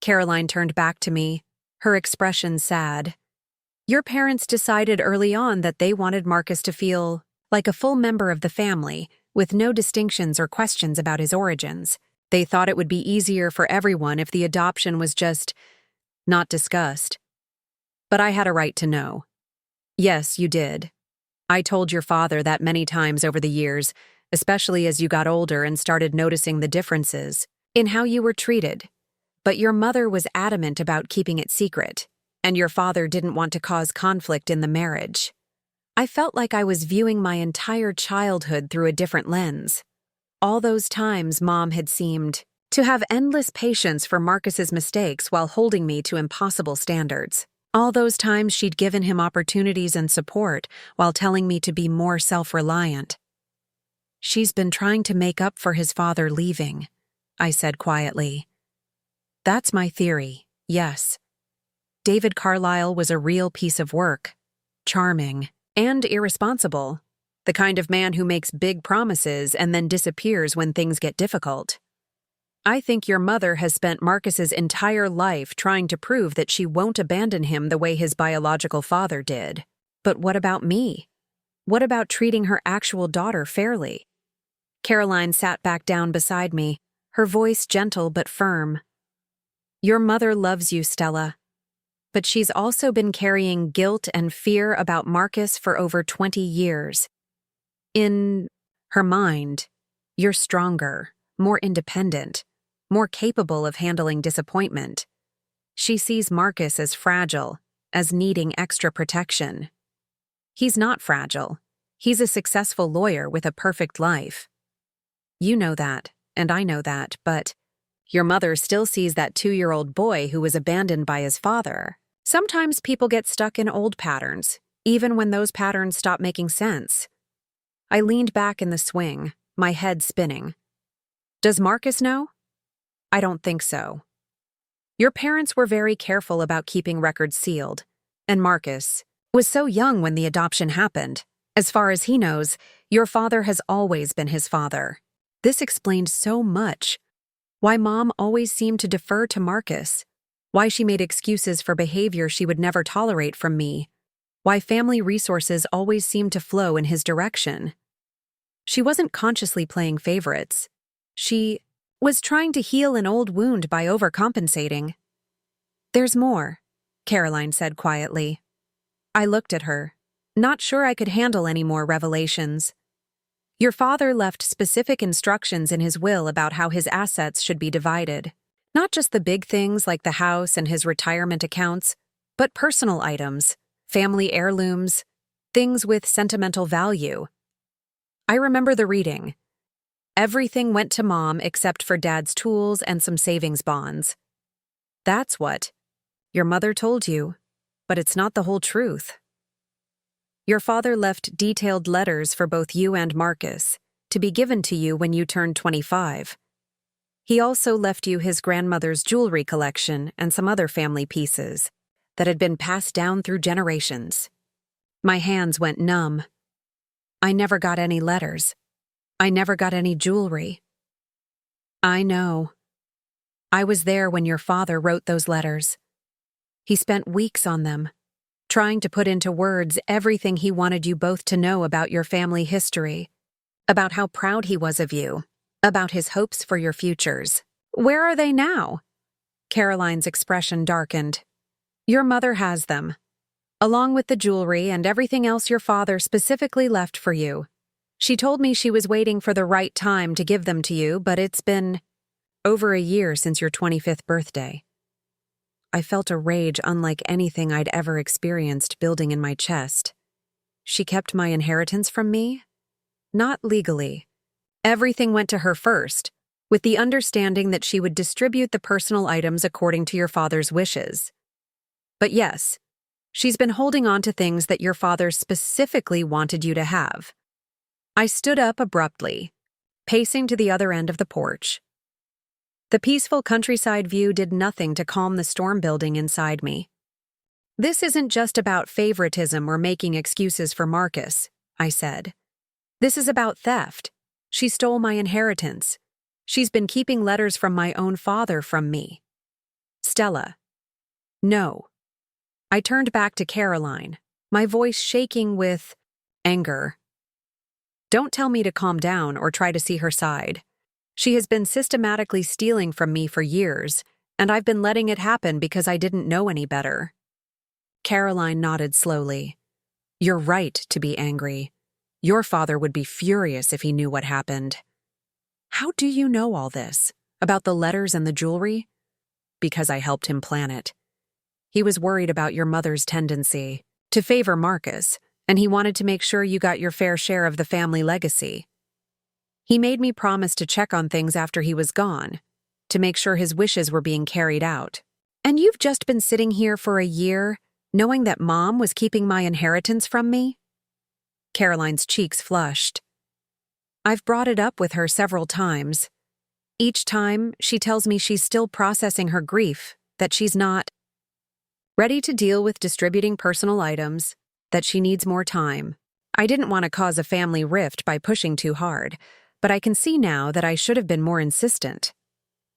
Caroline turned back to me, her expression sad. "Your parents decided early on that they wanted Marcus to feel like a full member of the family, with no distinctions or questions about his origins. They thought it would be easier for everyone if the adoption was just not discussed. But I had a right to know." "Yes, you did. I told your father that many times over the years, especially as you got older and started noticing the differences in how you were treated. But your mother was adamant about keeping it secret, and your father didn't want to cause conflict in the marriage. I felt like I was viewing my entire childhood through a different lens. All those times Mom had seemed to have endless patience for Marcus's mistakes while holding me to impossible standards. All those times she'd given him opportunities and support while telling me to be more self-reliant. She's been trying to make up for his father leaving, I said quietly. That's my theory, yes. David Carlisle was a real piece of work. Charming and irresponsible. The kind of man who makes big promises and then disappears when things get difficult. I think your mother has spent Marcus's entire life trying to prove that she won't abandon him the way his biological father did. But what about me? What about treating her actual daughter fairly? Caroline sat back down beside me, her voice gentle but firm. Your mother loves you, Stella. But she's also been carrying guilt and fear about Marcus for over 20 years. In her mind, you're stronger, more independent, more capable of handling disappointment. She sees Marcus as fragile, as needing extra protection. He's not fragile. He's a successful lawyer with a perfect life. You know that, and I know that, but your mother still sees that 2-year-old boy who was abandoned by his father. Sometimes people get stuck in old patterns, even when those patterns stop making sense. I leaned back in the swing, my head spinning. Does Marcus know? I don't think so. Your parents were very careful about keeping records sealed, and Marcus was so young when the adoption happened. As far as he knows, your father has always been his father. This explained so much. Why Mom always seemed to defer to Marcus. Why she made excuses for behavior she would never tolerate from me. Why family resources always seemed to flow in his direction. She wasn't consciously playing favorites. She was trying to heal an old wound by overcompensating. There's more, Caroline said quietly. I looked at her, not sure I could handle any more revelations. Your father left specific instructions in his will about how his assets should be divided. Not just the big things like the house and his retirement accounts, but personal items, family heirlooms, things with sentimental value. I remember the reading. Everything went to Mom except for Dad's tools and some savings bonds. That's what your mother told you, but it's not the whole truth. Your father left detailed letters for both you and Marcus to be given to you when you turned 25. He also left you his grandmother's jewelry collection and some other family pieces that had been passed down through generations. My hands went numb. I never got any letters. I never got any jewelry. I know. I was there when your father wrote those letters. He spent weeks on them, trying to put into words everything he wanted you both to know about your family history, about how proud he was of you, about his hopes for your futures. Where are they now? Caroline's expression darkened. Your mother has them, along with the jewelry and everything else your father specifically left for you. She told me she was waiting for the right time to give them to you, but it's been over a year since your 25th birthday. I felt a rage unlike anything I'd ever experienced building in my chest. She kept my inheritance from me? Not legally. Everything went to her first, with the understanding that she would distribute the personal items according to your father's wishes. But yes, she's been holding on to things that your father specifically wanted you to have. I stood up abruptly, pacing to the other end of the porch. The peaceful countryside view did nothing to calm the storm building inside me. This isn't just about favoritism or making excuses for Marcus, I said. This is about theft. She stole my inheritance. She's been keeping letters from my own father from me. Stella. No. I turned back to Caroline, my voice shaking with anger. Don't tell me to calm down or try to see her side. She has been systematically stealing from me for years, and I've been letting it happen because I didn't know any better. Caroline nodded slowly. You're right to be angry. Your father would be furious if he knew what happened. How do you know all this? About the letters and the jewelry? Because I helped him plan it. He was worried about your mother's tendency to favor Marcus, and he wanted to make sure you got your fair share of the family legacy. He made me promise to check on things after he was gone, to make sure his wishes were being carried out. And you've just been sitting here for a year, knowing that Mom was keeping my inheritance from me? Caroline's cheeks flushed. I've brought it up with her several times. Each time, she tells me she's still processing her grief, that she's not ready to deal with distributing personal items, that she needs more time. I didn't want to cause a family rift by pushing too hard, but I can see now that I should have been more insistent.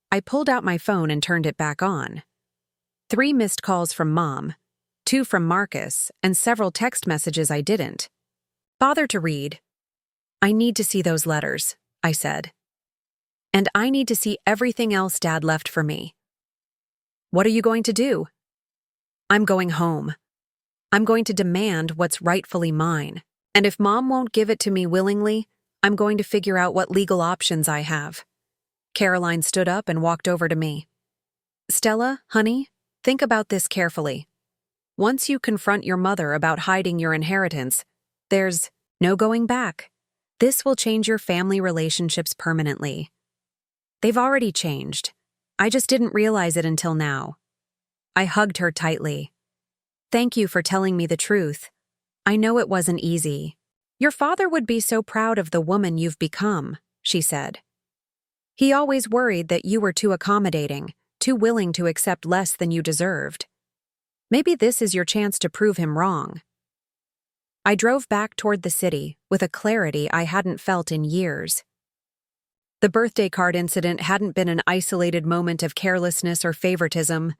I pulled out my phone and turned it back on. 3 missed calls from Mom, 2 from Marcus, and several text messages I didn't bother to read. I need to see those letters, I said. And I need to see everything else Dad left for me. What are you going to do? I'm going home. I'm going to demand what's rightfully mine. And if Mom won't give it to me willingly, I'm going to figure out what legal options I have. Caroline stood up and walked over to me. Stella, honey, think about this carefully. Once you confront your mother about hiding your inheritance, there's no going back. This will change your family relationships permanently. They've already changed. I just didn't realize it until now. I hugged her tightly. Thank you for telling me the truth. I know it wasn't easy. Your father would be so proud of the woman you've become. she said. He always worried that you were too accommodating, too willing to accept less than you deserved. Maybe this is your chance to prove him wrong. I drove back toward the city with a clarity I hadn't felt in years. The birthday card incident hadn't been an isolated moment of carelessness or favoritism.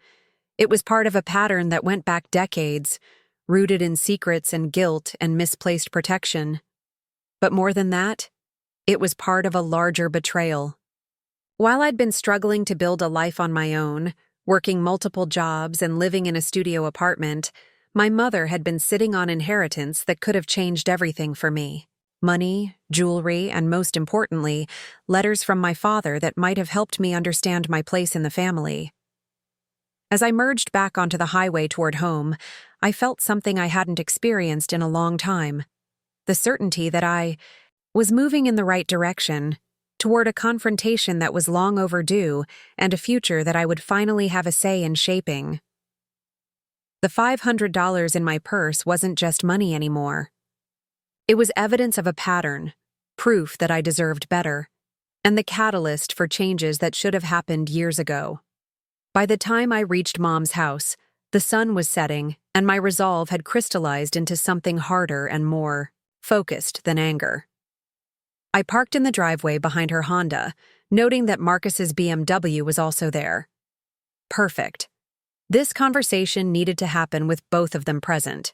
It was part of a pattern that went back decades, rooted in secrets and guilt and misplaced protection. But more than that, it was part of a larger betrayal. While I'd been struggling to build a life on my own, working multiple jobs and living in a studio apartment, my mother had been sitting on inheritance that could have changed everything for me. Money, jewelry, and most importantly, letters from my father that might have helped me understand my place in the family. As I merged back onto the highway toward home, I felt something I hadn't experienced in a long time. The certainty that I was moving in the right direction, toward a confrontation that was long overdue and a future that I would finally have a say in shaping. The $500 in my purse wasn't just money anymore. It was evidence of a pattern, proof that I deserved better, and the catalyst for changes that should have happened years ago. By the time I reached Mom's house, the sun was setting, and my resolve had crystallized into something harder and more focused than anger. I parked in the driveway behind her Honda, noting that Marcus's BMW was also there. Perfect. This conversation needed to happen with both of them present.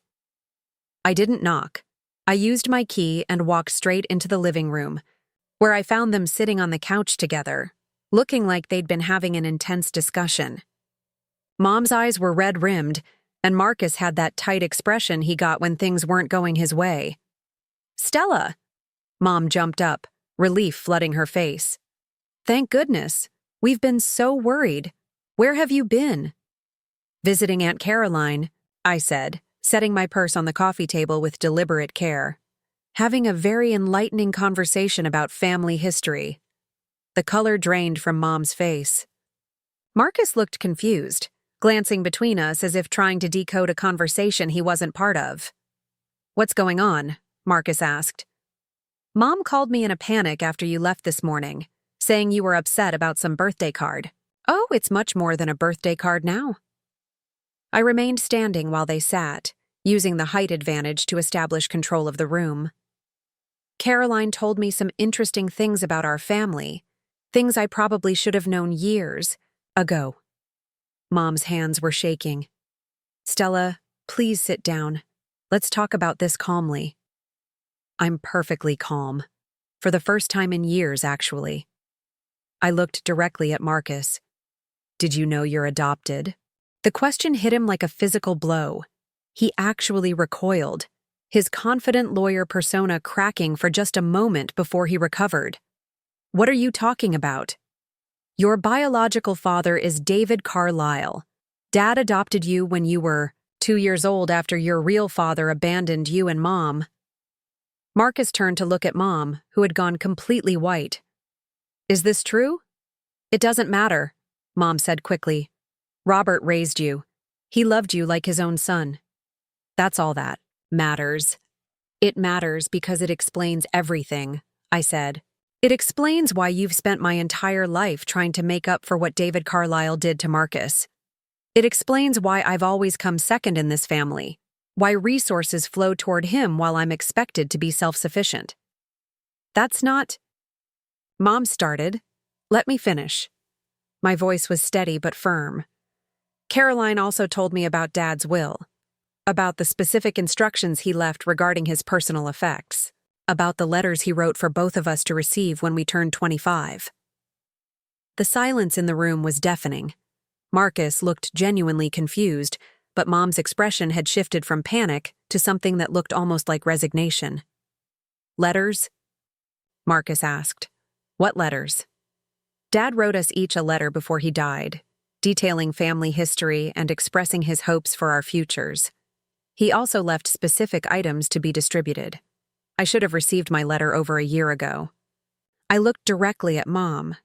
I didn't knock. I used my key and walked straight into the living room, where I found them sitting on the couch together, looking like they'd been having an intense discussion. Mom's eyes were red-rimmed, and Marcus had that tight expression he got when things weren't going his way. "Stella!" Mom jumped up, relief flooding her face. "Thank goodness. We've been so worried. Where have you been?" "Visiting Aunt Caroline," I said, setting my purse on the coffee table with deliberate care. Having a very enlightening conversation about family history. The color drained from Mom's face. Marcus looked confused, glancing between us as if trying to decode a conversation he wasn't part of. "What's going on?" Marcus asked. "Mom called me in a panic after you left this morning, saying you were upset about some birthday card." "Oh, it's much more than a birthday card now." I remained standing while they sat, using the height advantage to establish control of the room. Caroline told me some interesting things about our family, things I probably should have known years ago. Mom's hands were shaking. "Stella, please sit down. Let's talk about this calmly." I'm perfectly calm. For the first time in years, actually. I looked directly at Marcus. "Did you know you're adopted?" The question hit him like a physical blow. He actually recoiled, his confident lawyer persona cracking for just a moment before he recovered. "What are you talking about?" "Your biological father is David Carlisle. Dad adopted you when you were 2 years old after your real father abandoned you and Mom." Marcus turned to look at Mom, who had gone completely white. "Is this true?" "It doesn't matter," Mom said quickly. "Robert raised you. He loved you like his own son. That's all that matters." "It matters because it explains everything," I said. "It explains why you've spent my entire life trying to make up for what David Carlisle did to Marcus. It explains why I've always come second in this family, why resources flow toward him while I'm expected to be self-sufficient." "That's not—" Mom started. "Let me finish." My voice was steady but firm. "Caroline also told me about Dad's will, about the specific instructions he left regarding his personal effects, about the letters he wrote for both of us to receive when we turned 25. The silence in the room was deafening. Marcus looked genuinely confused, but Mom's expression had shifted from panic to something that looked almost like resignation. "Letters?" Marcus asked. "What letters?" "Dad wrote us each a letter before he died, detailing family history and expressing his hopes for our futures. He also left specific items to be distributed. I should have received my letter over a year ago." I looked directly at Mom.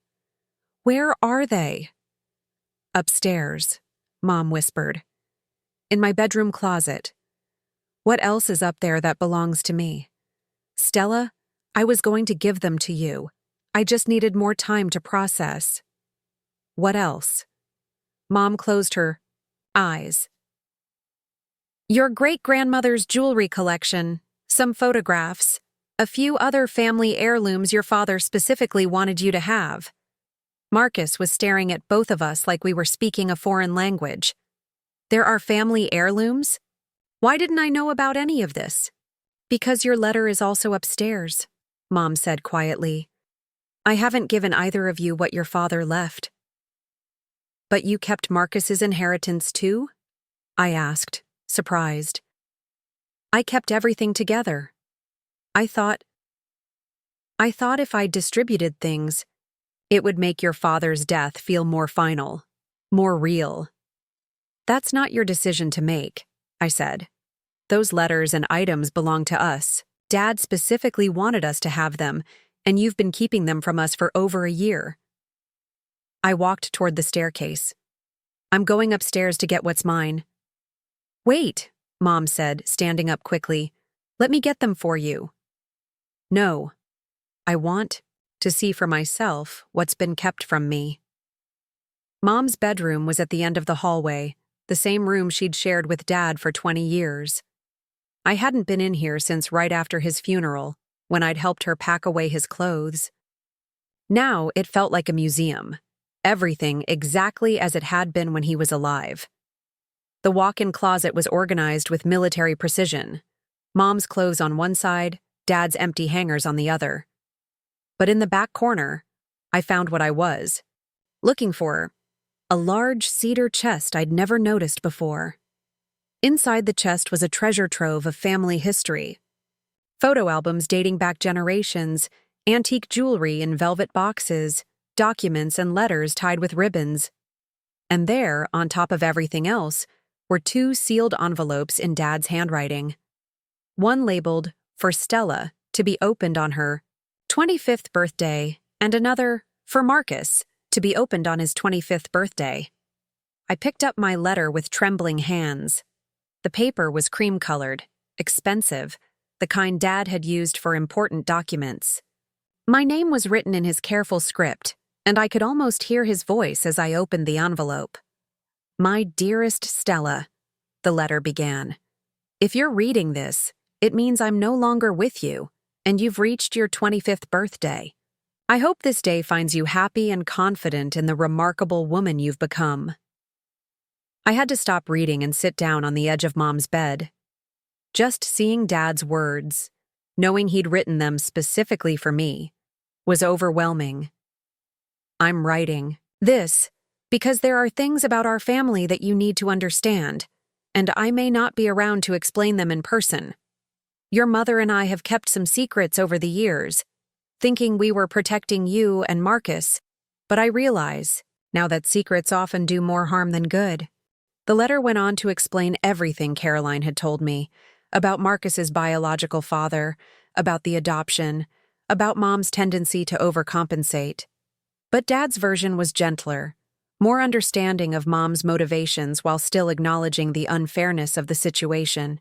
"Where are they?" "Upstairs," Mom whispered. "In my bedroom closet. What else is up there that belongs to me? Stella, I was going to give them to you. I just needed more time to process. What else? Mom closed her eyes. Your great-grandmother's jewelry collection, some photographs, a few other family heirlooms your father specifically wanted you to have. Marcus was staring at both of us like we were speaking a foreign language. There are family heirlooms? Why didn't I know about any of this? Because your letter is also upstairs, Mom said quietly. I haven't given either of you what your father left. But you kept Marcus's inheritance too? I asked, surprised. I kept everything together. I thought if I distributed things, it would make your father's death feel more final, more real. That's not your decision to make, I said. Those letters and items belong to us. Dad specifically wanted us to have them, and you've been keeping them from us for over a year. I walked toward the staircase. I'm going upstairs to get what's mine. Wait, Mom said, standing up quickly. Let me get them for you. No. I want to see for myself what's been kept from me. Mom's bedroom was at the end of the hallway, the same room she'd shared with Dad for 20 years. I hadn't been in here since right after his funeral, when I'd helped her pack away his clothes. Now it felt like a museum, everything exactly as it had been when he was alive. The walk-in closet was organized with military precision. Mom's clothes on one side, Dad's empty hangers on the other. But in the back corner, I found what I was looking for, a large cedar chest I'd never noticed before. Inside the chest was a treasure trove of family history. Photo albums dating back generations, antique jewelry in velvet boxes, documents and letters tied with ribbons. And there, on top of everything else, were 2 sealed envelopes in Dad's handwriting. One labeled, for Stella, to be opened on her 25th birthday, and another, for Marcus, to be opened on his 25th birthday. I picked up my letter with trembling hands. The paper was cream-colored, expensive, the kind Dad had used for important documents. My name was written in his careful script, and I could almost hear his voice as I opened the envelope. My dearest Stella, the letter began. If you're reading this, it means I'm no longer with you, and you've reached your 25th birthday. I hope this day finds you happy and confident in the remarkable woman you've become. I had to stop reading and sit down on the edge of Mom's bed. Just seeing Dad's words, knowing he'd written them specifically for me, was overwhelming. I'm writing this because there are things about our family that you need to understand, and I may not be around to explain them in person. Your mother and I have kept some secrets over the years, thinking we were protecting you and Marcus, but I realize now that secrets often do more harm than good. The letter went on to explain everything Caroline had told me, about Marcus's biological father, about the adoption, about Mom's tendency to overcompensate. But Dad's version was gentler, more understanding of Mom's motivations while still acknowledging the unfairness of the situation.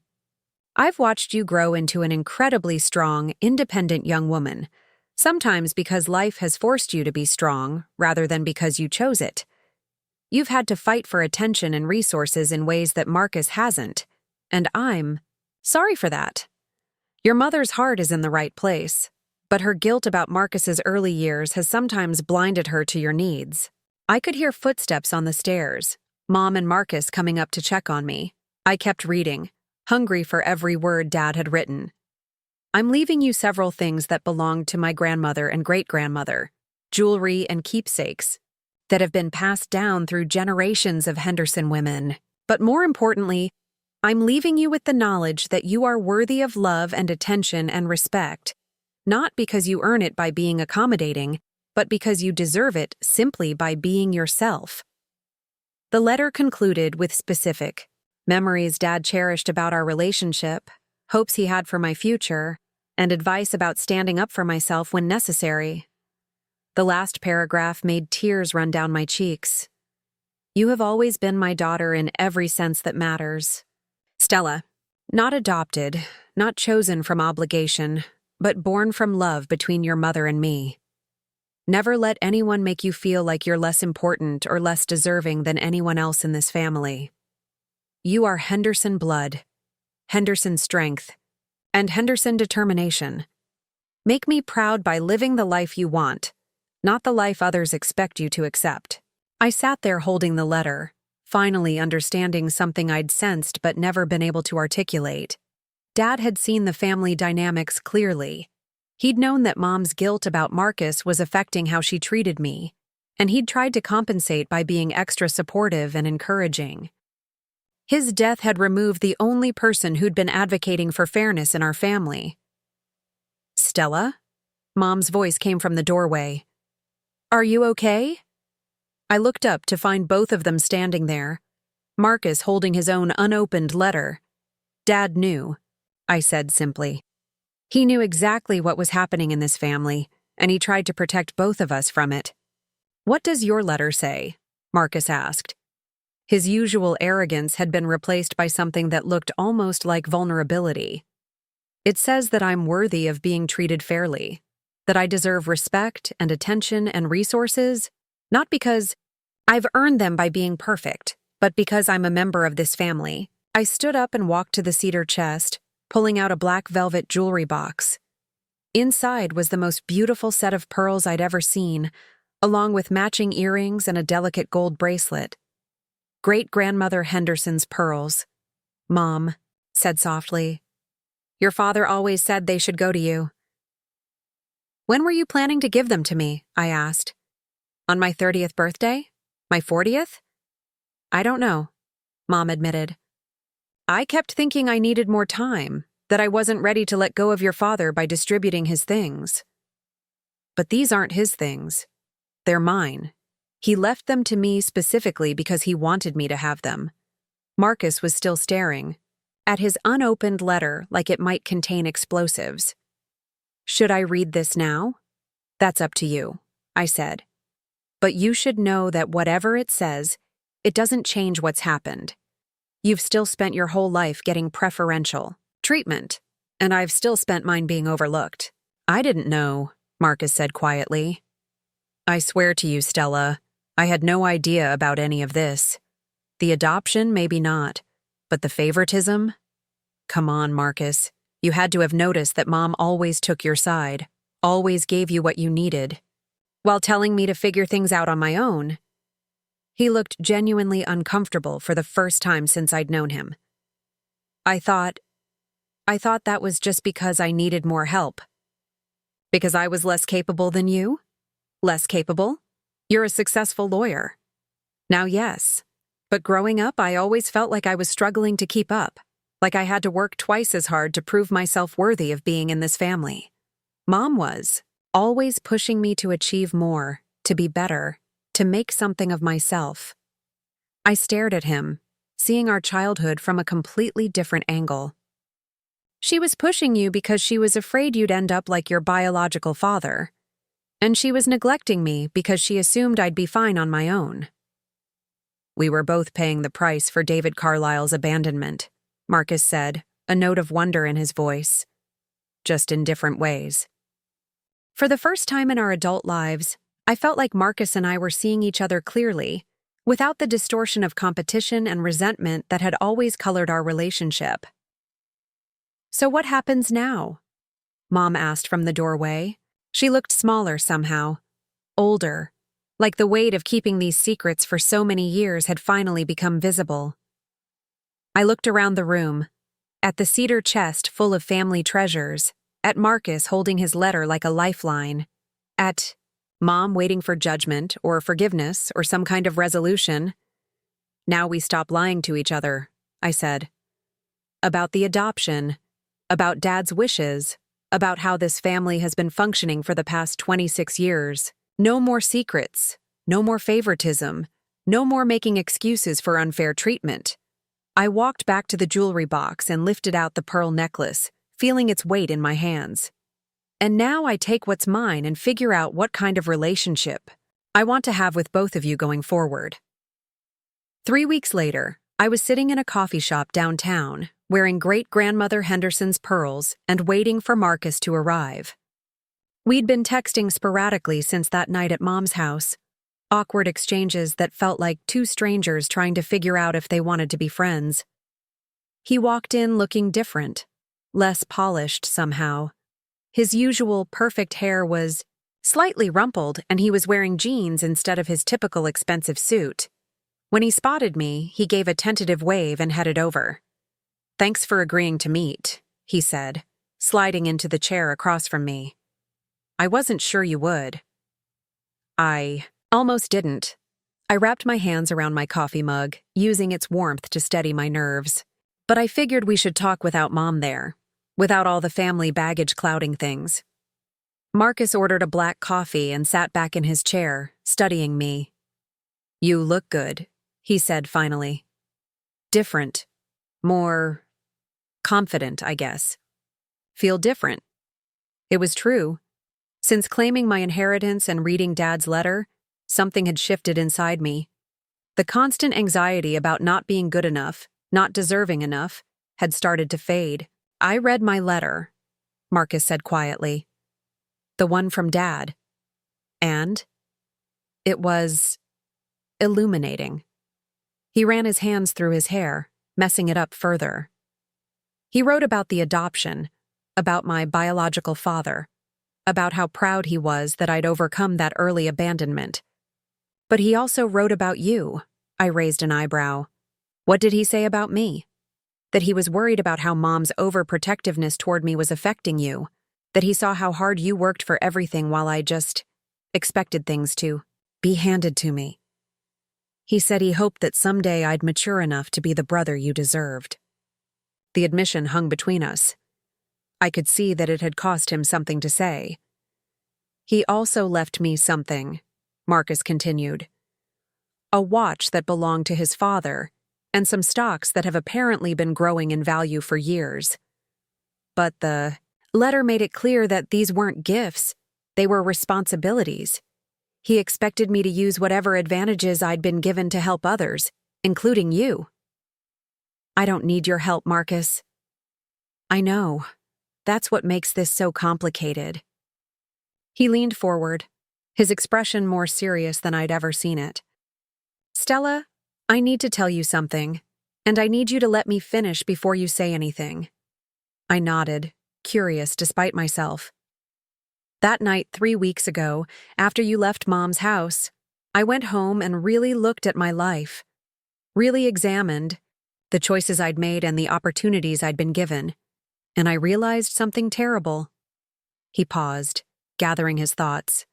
I've watched you grow into an incredibly strong, independent young woman, sometimes because life has forced you to be strong rather than because you chose it. You've had to fight for attention and resources in ways that Marcus hasn't, and I'm sorry for that. Your mother's heart is in the right place, but her guilt about Marcus's early years has sometimes blinded her to your needs. I could hear footsteps on the stairs, Mom and Marcus coming up to check on me. I kept reading, hungry for every word Dad had written. I'm leaving you several things that belonged to my grandmother and great-grandmother, jewelry and keepsakes, that have been passed down through generations of Henderson women. But more importantly, I'm leaving you with the knowledge that you are worthy of love and attention and respect, not because you earn it by being accommodating, but because you deserve it simply by being yourself. The letter concluded with specific memories Dad cherished about our relationship, hopes he had for my future, and advice about standing up for myself when necessary. The last paragraph made tears run down my cheeks. You have always been my daughter in every sense that matters. Stella, not adopted, not chosen from obligation, but born from love between your mother and me. Never let anyone make you feel like you're less important or less deserving than anyone else in this family. You are Henderson blood, Henderson strength, and Henderson determination. Make me proud by living the life you want, not the life others expect you to accept. I sat there holding the letter, finally understanding something I'd sensed but never been able to articulate. Dad had seen the family dynamics clearly. He'd known that Mom's guilt about Marcus was affecting how she treated me, and he'd tried to compensate by being extra supportive and encouraging. His death had removed the only person who'd been advocating for fairness in our family. "Stella?" Mom's voice came from the doorway. "Are you okay?" I looked up to find both of them standing there, Marcus holding his own unopened letter. "Dad knew," I said simply. He knew exactly what was happening in this family, and he tried to protect both of us from it. "What does your letter say?" Marcus asked. His usual arrogance had been replaced by something that looked almost like vulnerability. "It says that I'm worthy of being treated fairly, that I deserve respect and attention and resources, not because I've earned them by being perfect, but because I'm a member of this family." I stood up and walked to the cedar chest, pulling out a black velvet jewelry box. Inside was the most beautiful set of pearls I'd ever seen, along with matching earrings and a delicate gold bracelet. "Great-grandmother Henderson's pearls," Mom said softly. "Your father always said they should go to you." "When were you planning to give them to me?" I asked. "On my 30th birthday? My 40th? "I don't know," Mom admitted. "I kept thinking I needed more time, that I wasn't ready to let go of your father by distributing his things." "But these aren't his things. They're mine. He left them to me specifically because he wanted me to have them." Marcus was still staring at his unopened letter like it might contain explosives. "Should I read this now?" "That's up to you," I said. "But you should know that whatever it says, it doesn't change what's happened. You've still spent your whole life getting preferential treatment, and I've still spent mine being overlooked." "I didn't know," Marcus said quietly. "I swear to you, Stella, I had no idea about any of this. The adoption, maybe not, but the favoritism? Come on, Marcus. You had to have noticed that Mom always took your side, always gave you what you needed, while telling me to figure things out on my own." He looked genuinely uncomfortable for the first time since I'd known him. I thought that was just because I needed more help. "Because I was less capable than you?" "Less capable? You're a successful lawyer." "Now, yes. But growing up, I always felt like I was struggling to keep up, like I had to work twice as hard to prove myself worthy of being in this family. Mom was, always pushing me to achieve more, to be better, to make something of myself." I stared at him, seeing our childhood from a completely different angle. "She was pushing you because she was afraid you'd end up like your biological father. And she was neglecting me because she assumed I'd be fine on my own." "We were both paying the price for David Carlisle's abandonment," Marcus said, a note of wonder in his voice. "Just in different ways." For the first time in our adult lives, I felt like Marcus and I were seeing each other clearly, without the distortion of competition and resentment that had always colored our relationship. "So what happens now?" Mom asked from the doorway. She looked smaller somehow, older, like the weight of keeping these secrets for so many years had finally become visible. I looked around the room, at the cedar chest full of family treasures, at Marcus holding his letter like a lifeline, at Mom waiting for judgment or forgiveness or some kind of resolution. "Now we stop lying to each other," I said. "About the adoption, about Dad's wishes, about how this family has been functioning for the past 26 years. No more secrets, no more favoritism, no more making excuses for unfair treatment." I walked back to the jewelry box and lifted out the pearl necklace, feeling its weight in my hands. "And now I take what's mine and figure out what kind of relationship I want to have with both of you going forward." 3 weeks later, I was sitting in a coffee shop downtown, wearing great-grandmother Henderson's pearls and waiting for Marcus to arrive. We'd been texting sporadically since that night at Mom's house, awkward exchanges that felt like two strangers trying to figure out if they wanted to be friends. He walked in looking different, less polished somehow. His usual perfect hair was slightly rumpled, and he was wearing jeans instead of his typical expensive suit. When he spotted me, he gave a tentative wave and headed over. "Thanks for agreeing to meet," he said, sliding into the chair across from me. "I wasn't sure you would." I almost didn't. I wrapped my hands around my coffee mug, using its warmth to steady my nerves. But I figured we should talk without Mom there, without all the family baggage clouding things. Marcus ordered a black coffee and sat back in his chair, studying me. "You look good," he said finally. "Different. More confident, I guess. Feel different." It was true. Since claiming my inheritance and reading Dad's letter, something had shifted inside me. The constant anxiety about not being good enough, not deserving enough, had started to fade. "I read my letter," Marcus said quietly. "The one from Dad. And it was illuminating." He ran his hands through his hair, messing it up further. He wrote about the adoption, about my biological father, about how proud he was that I'd overcome that early abandonment. "But he also wrote about you." I raised an eyebrow. "What did he say about me?" "That he was worried about how Mom's overprotectiveness toward me was affecting you, that he saw how hard you worked for everything while I just expected things to be handed to me. He said he hoped that someday I'd mature enough to be the brother you deserved." The admission hung between us. I could see that it had cost him something to say. "He also left me something," Marcus continued. "A watch that belonged to his father, and some stocks that have apparently been growing in value for years. But the letter made it clear that these weren't gifts, they were responsibilities. He expected me to use whatever advantages I'd been given to help others, including you." "I don't need your help, Marcus." "I know. That's what makes this so complicated." He leaned forward, his expression more serious than I'd ever seen it. "Stella, I need to tell you something, and I need you to let me finish before you say anything." I nodded, curious despite myself. "That night 3 weeks ago, after you left Mom's house, I went home and really looked at my life, really examined the choices I'd made and the opportunities I'd been given, and I realized something terrible." He paused, gathering his thoughts.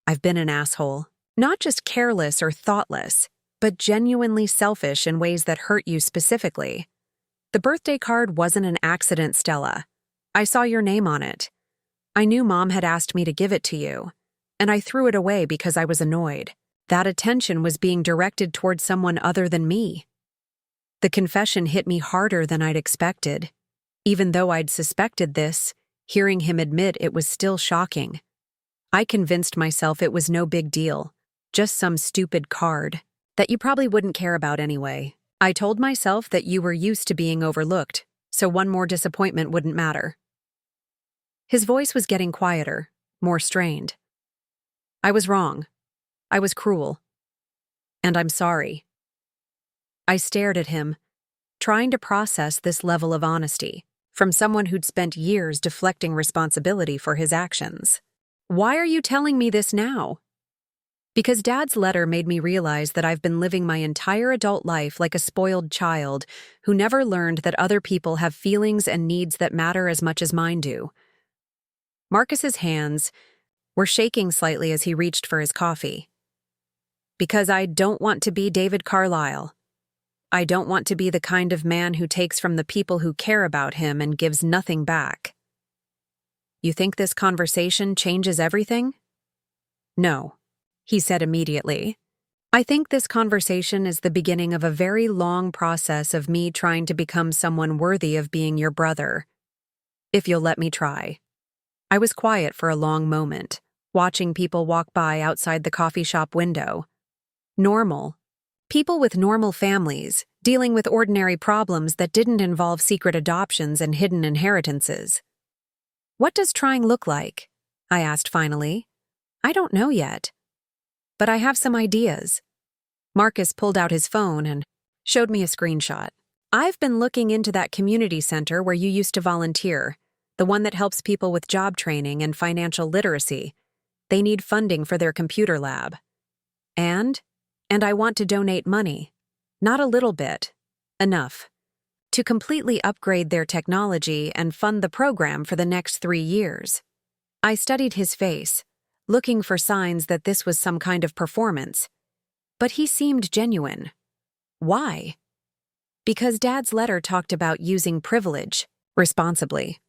"I've been an asshole, not just careless or thoughtless, but genuinely selfish in ways that hurt you specifically. The birthday card wasn't an accident, Stella. I saw your name on it. I knew Mom had asked me to give it to you, and I threw it away because I was annoyed. That attention was being directed toward someone other than me." The confession hit me harder than I'd expected. Even though I'd suspected this, hearing him admit it was still shocking. I convinced myself it was no big deal, just some stupid card that you probably wouldn't care about anyway. I told myself that you were used to being overlooked, so one more disappointment wouldn't matter. His voice was getting quieter, more strained. "I was wrong. I was cruel. And I'm sorry." I stared at him, trying to process this level of honesty from someone who'd spent years deflecting responsibility for his actions. "Why are you telling me this now?" "Because Dad's letter made me realize that I've been living my entire adult life like a spoiled child who never learned that other people have feelings and needs that matter as much as mine do." Marcus's hands were shaking slightly as he reached for his coffee. "Because I don't want to be David Carlisle. I don't want to be the kind of man who takes from the people who care about him and gives nothing back." "You think this conversation changes everything?" "No," he said immediately. "I think this conversation is the beginning of a very long process of me trying to become someone worthy of being your brother. If you'll let me try." I was quiet for a long moment, watching people walk by outside the coffee shop window. Normal. People with normal families, dealing with ordinary problems that didn't involve secret adoptions and hidden inheritances. "What does trying look like?" I asked finally. I don't know yet. But I have some ideas. Marcus pulled out his phone and showed me a screenshot. I've been looking into that community center where you used to volunteer, the one that helps people with job training and financial literacy. They need funding for their computer lab. And I want to donate money. Not a little bit. Enough. To completely upgrade their technology and fund the program for the next 3 years. I studied his face, looking for signs that this was some kind of performance. But he seemed genuine. Why? Because Dad's letter talked about using privilege responsibly.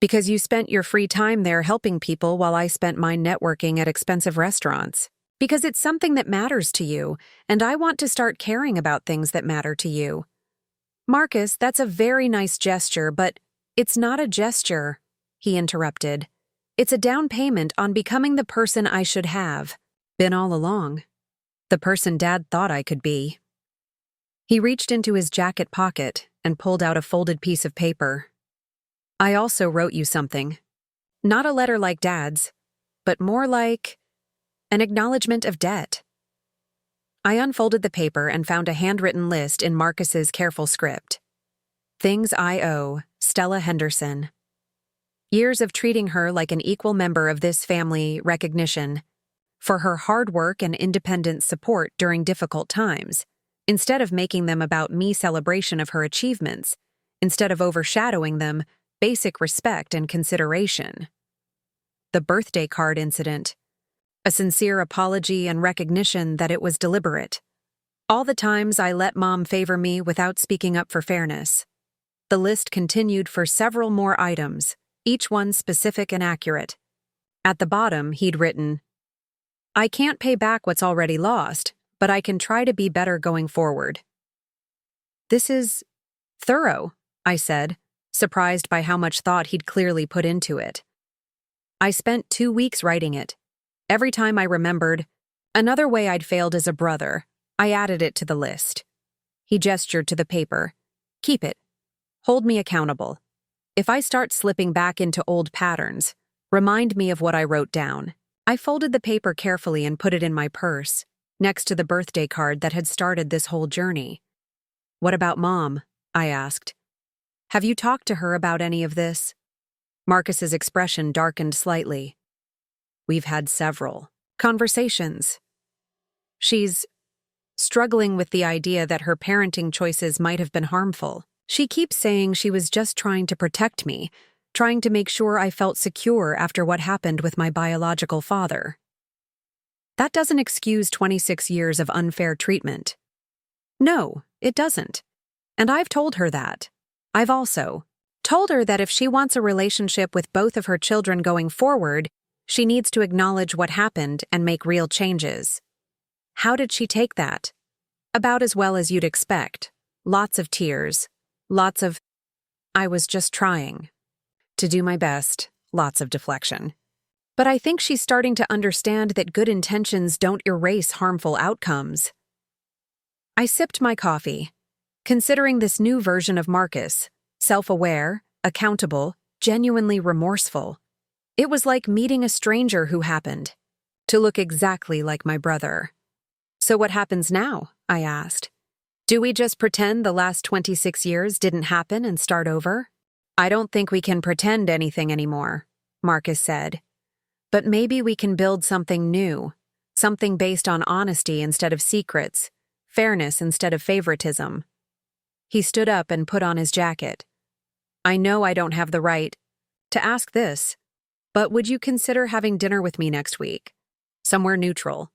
Because you spent your free time there helping people while I spent mine networking at expensive restaurants. Because it's something that matters to you, and I want to start caring about things that matter to you. Marcus, that's a very nice gesture, but it's not a gesture, he interrupted. It's a down payment on becoming the person I should have been all along. The person Dad thought I could be. He reached into his jacket pocket and pulled out a folded piece of paper. I also wrote you something. Not a letter like Dad's, but more like an acknowledgement of debt. I unfolded the paper and found a handwritten list in Marcus's careful script. Things I owe, Stella Henderson. Years of treating her like an equal member of this family recognition. For her hard work and independent support during difficult times, instead of making them about me celebration of her achievements, instead of overshadowing them, basic respect and consideration. The birthday card incident. A sincere apology and recognition that it was deliberate. All the times I let Mom favor me without speaking up for fairness. The list continued for several more items, each one specific and accurate. At the bottom, he'd written, I can't pay back what's already lost, but I can try to be better going forward. This is thorough, I said, surprised by how much thought he'd clearly put into it. I spent 2 weeks writing it. Every time I remembered another way I'd failed as a brother, I added it to the list. He gestured to the paper. Keep it. Hold me accountable. If I start slipping back into old patterns, remind me of what I wrote down. I folded the paper carefully and put it in my purse, next to the birthday card that had started this whole journey. What about Mom? I asked. Have you talked to her about any of this? Marcus's expression darkened slightly. We've had several conversations. She's struggling with the idea that her parenting choices might have been harmful. She keeps saying she was just trying to protect me, trying to make sure I felt secure after what happened with my biological father. That doesn't excuse 26 years of unfair treatment. No, it doesn't. And I've told her that. I've also told her that if she wants a relationship with both of her children going forward, she needs to acknowledge what happened and make real changes. How did she take that? About as well as you'd expect. Lots of tears. Lots of, I was just trying to do my best. Lots of deflection. But I think she's starting to understand that good intentions don't erase harmful outcomes. I sipped my coffee, considering this new version of Marcus, self-aware, accountable, genuinely remorseful. It was like meeting a stranger who happened to look exactly like my brother. So what happens now? I asked. Do we just pretend the last 26 years didn't happen and start over? I don't think we can pretend anything anymore, Marcus said. But maybe we can build something new, something based on honesty instead of secrets, fairness instead of favoritism. He stood up and put on his jacket. I know I don't have the right to ask this, but would you consider having dinner with me next week? Somewhere neutral,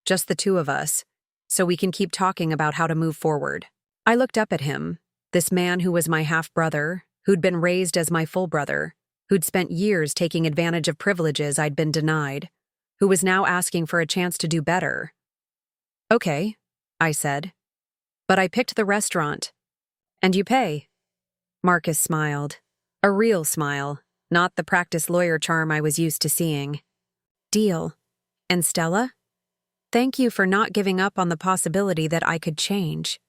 just the two of us, so we can keep talking about how to move forward. I looked up at him, this man who was my half-brother, who'd been raised as my full brother, who'd spent years taking advantage of privileges I'd been denied, who was now asking for a chance to do better. Okay, I said. But I picked the restaurant. And you pay. Marcus smiled. A real smile, not the practiced lawyer charm I was used to seeing. Deal. And Stella? Thank you for not giving up on the possibility that I could change.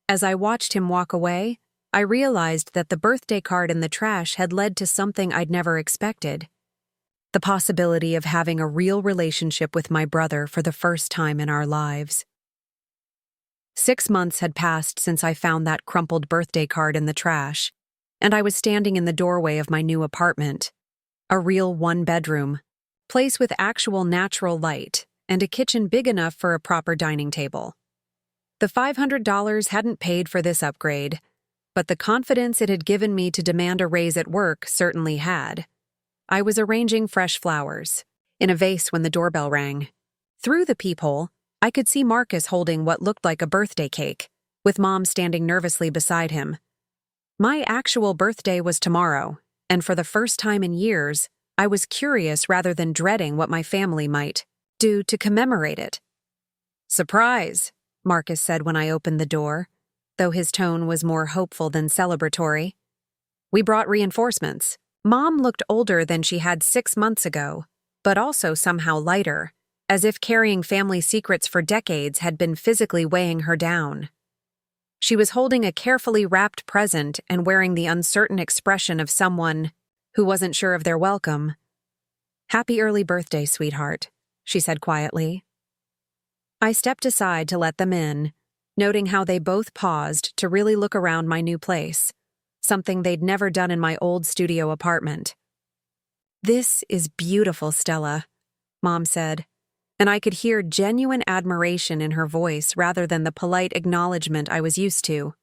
As I watched him walk away, I realized that the birthday card in the trash had led to something I'd never expected. The possibility of having a real relationship with my brother for the first time in our lives. 6 months had passed since I found that crumpled birthday card in the trash, and I was standing in the doorway of my new apartment. A real one-bedroom, place with actual natural light, and a kitchen big enough for a proper dining table. The $500 hadn't paid for this upgrade, but the confidence it had given me to demand a raise at work certainly had. I was arranging fresh flowers in a vase when the doorbell rang. Through the peephole, I could see Marcus holding what looked like a birthday cake, with Mom standing nervously beside him. My actual birthday was tomorrow, and for the first time in years, I was curious rather than dreading what my family might do to commemorate it. "Surprise," Marcus said when I opened the door, though his tone was more hopeful than celebratory. "We brought reinforcements." Mom looked older than she had 6 months ago, but also somehow lighter, as if carrying family secrets for decades had been physically weighing her down. She was holding a carefully wrapped present and wearing the uncertain expression of someone who wasn't sure of their welcome. "Happy early birthday, sweetheart," she said quietly. I stepped aside to let them in, noting how they both paused to really look around my new place, something they'd never done in my old studio apartment. "This is beautiful, Stella," Mom said, and I could hear genuine admiration in her voice rather than the polite acknowledgement I was used to.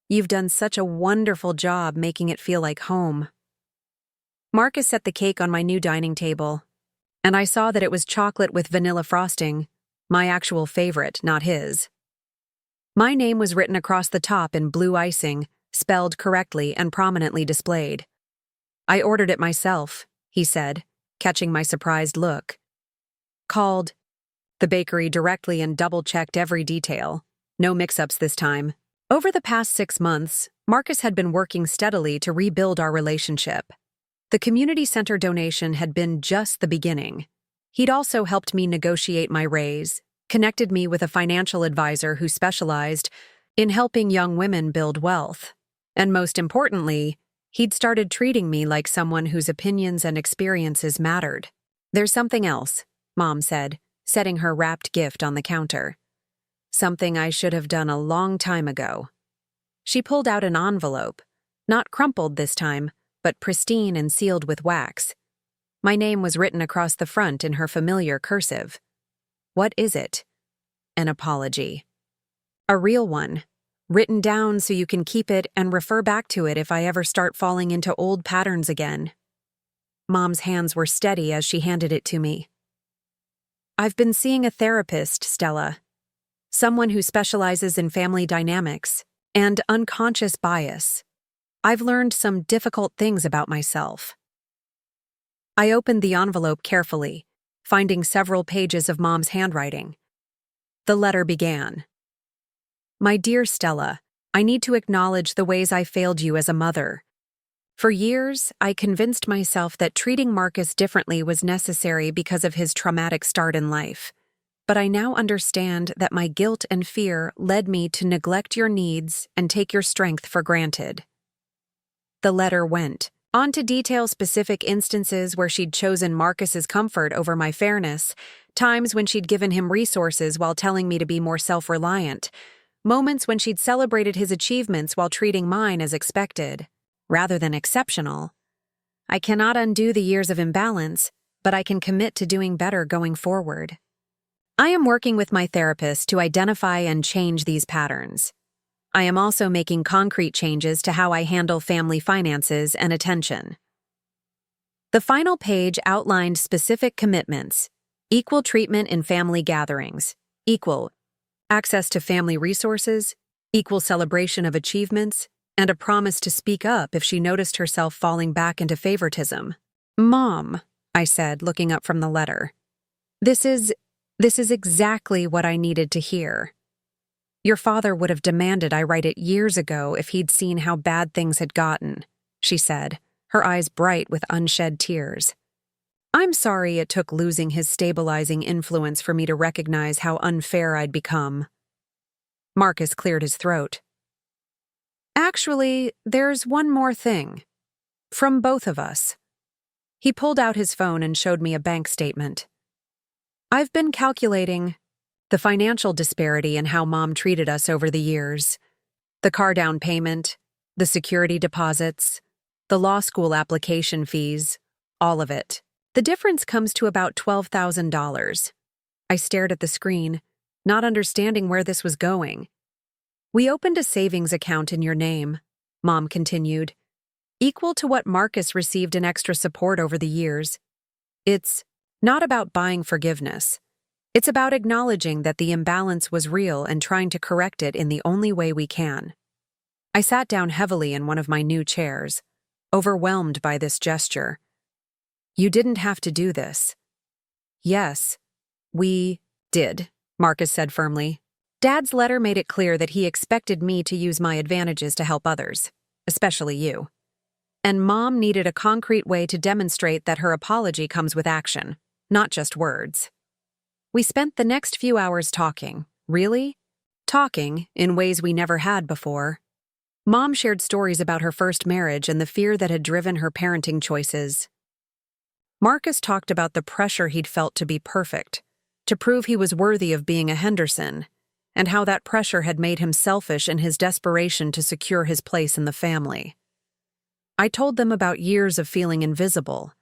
"You've done such a wonderful job making it feel like home." Marcus set the cake on my new dining table, and I saw that it was chocolate with vanilla frosting, my actual favorite, not his. My name was written across the top in blue icing, spelled correctly and prominently displayed. "I ordered it myself," he said, catching my surprised look. "Called the bakery directly and double-checked every detail. No mix-ups this time." Over the past 6 months, Marcus had been working steadily to rebuild our relationship. The community center donation had been just the beginning. He'd also helped me negotiate my raise, connected me with a financial advisor who specialized in helping young women build wealth. And most importantly, he'd started treating me like someone whose opinions and experiences mattered. "There's something else," Mom said, setting her wrapped gift on the counter. "Something I should have done a long time ago." She pulled out an envelope, not crumpled this time, but pristine and sealed with wax. My name was written across the front in her familiar cursive. "What is it?" "An apology. A real one. Written down so you can keep it and refer back to it if I ever start falling into old patterns again." Mom's hands were steady as she handed it to me. "I've been seeing a therapist, Stella. Someone who specializes in family dynamics and unconscious bias. I've learned some difficult things about myself." I opened the envelope carefully, finding several pages of Mom's handwriting. The letter began. "My dear Stella, I need to acknowledge the ways I failed you as a mother. For years, I convinced myself that treating Marcus differently was necessary because of his traumatic start in life. But I now understand that my guilt and fear led me to neglect your needs and take your strength for granted." The letter went on to detail specific instances where she'd chosen Marcus's comfort over my fairness, times when she'd given him resources while telling me to be more self-reliant, moments when she'd celebrated his achievements while treating mine as expected, rather than exceptional. I cannot undo the years of imbalance, but I can commit to doing better going forward. I am working with my therapist to identify and change these patterns. I am also making concrete changes to how I handle family finances and attention. The final page outlined specific commitments: equal treatment in family gatherings, equal access to family resources, equal celebration of achievements, and a promise to speak up if she noticed herself falling back into favoritism. "Mom," I said, looking up from the letter, This is exactly what I needed to hear. Your father would have demanded I write it years ago if he'd seen how bad things had gotten," she said, her eyes bright with unshed tears. "I'm sorry it took losing his stabilizing influence for me to recognize how unfair I'd become." Marcus cleared his throat. "Actually, there's one more thing. From both of us. He pulled out his phone and showed me a bank statement. I've been calculating the financial disparity in how Mom treated us over the years. The car down payment, the security deposits, the law school application fees, all of it. The difference comes to about $12,000. I stared at the screen, not understanding where this was going. We opened a savings account in your name, Mom continued, equal to what Marcus received in extra support over the years. It's not about buying forgiveness. It's about acknowledging that the imbalance was real and trying to correct it in the only way we can. I sat down heavily in one of my new chairs, overwhelmed by this gesture. You didn't have to do this. Yes, we did, Marcus said firmly. Dad's letter made it clear that he expected me to use my advantages to help others, especially you. And Mom needed a concrete way to demonstrate that her apology comes with action, not just words. We spent the next few hours talking, really? Talking in ways we never had before. Mom shared stories about her first marriage and the fear that had driven her parenting choices. Marcus talked about the pressure he'd felt to be perfect, to prove he was worthy of being a Henderson, and how that pressure had made him selfish in his desperation to secure his place in the family. I told them about years of feeling invisible,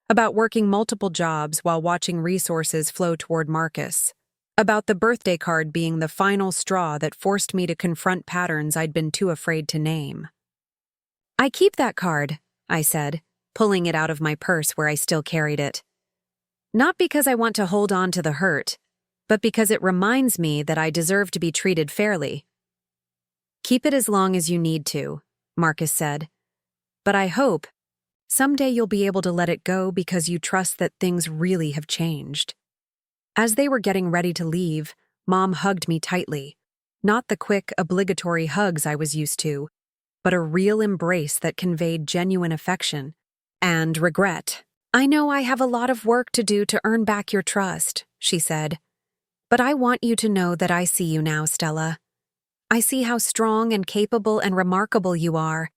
about working multiple jobs while watching resources flow toward Marcus, about the birthday card being the final straw that forced me to confront patterns I'd been too afraid to name. I keep that card, I said, pulling it out of my purse where I still carried it. Not because I want to hold on to the hurt, but because it reminds me that I deserve to be treated fairly. Keep it as long as you need to, Marcus said. But I hope someday you'll be able to let it go because you trust that things really have changed. As they were getting ready to leave, Mom hugged me tightly. Not the quick, obligatory hugs I was used to, but a real embrace that conveyed genuine affection and regret. I know I have a lot of work to do to earn back your trust, she said. But I want you to know that I see you now, Stella. I see how strong and capable and remarkable you are,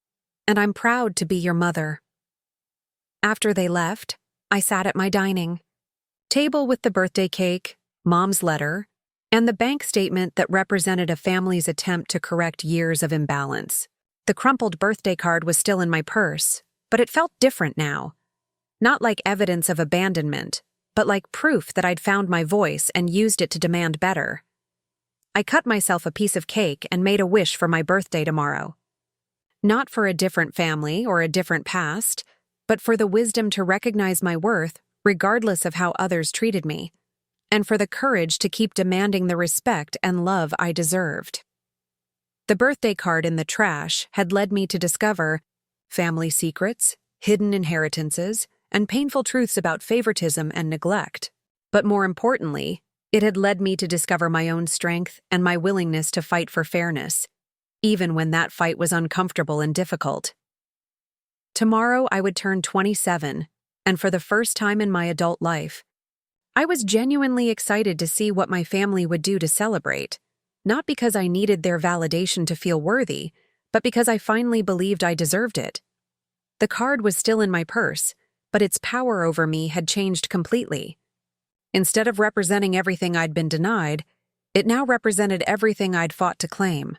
and I'm proud to be your mother. After they left, I sat at my dining table with the birthday cake, Mom's letter, and the bank statement that represented a family's attempt to correct years of imbalance. The crumpled birthday card was still in my purse, but it felt different now. Not like evidence of abandonment, but like proof that I'd found my voice and used it to demand better. I cut myself a piece of cake and made a wish for my birthday tomorrow. Not for a different family or a different past, but for the wisdom to recognize my worth regardless of how others treated me, and for the courage to keep demanding the respect and love I deserved. The birthday card in the trash had led me to discover family secrets, hidden inheritances, and painful truths about favoritism and neglect. But more importantly, it had led me to discover my own strength and my willingness to fight for fairness, even when that fight was uncomfortable and difficult. Tomorrow I would turn 27, and for the first time in my adult life, I was genuinely excited to see what my family would do to celebrate, not because I needed their validation to feel worthy, but because I finally believed I deserved it. The card was still in my purse, but its power over me had changed completely. Instead of representing everything I'd been denied, it now represented everything I'd fought to claim: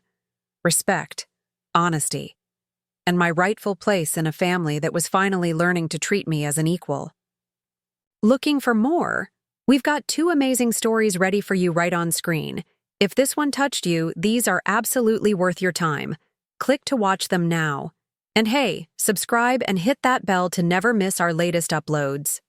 respect, honesty, and my rightful place in a family that was finally learning to treat me as an equal. Looking for more? We've got 2 amazing stories ready for you right on screen. If this one touched you, these are absolutely worth your time. Click to watch them now. And hey, subscribe and hit that bell to never miss our latest uploads.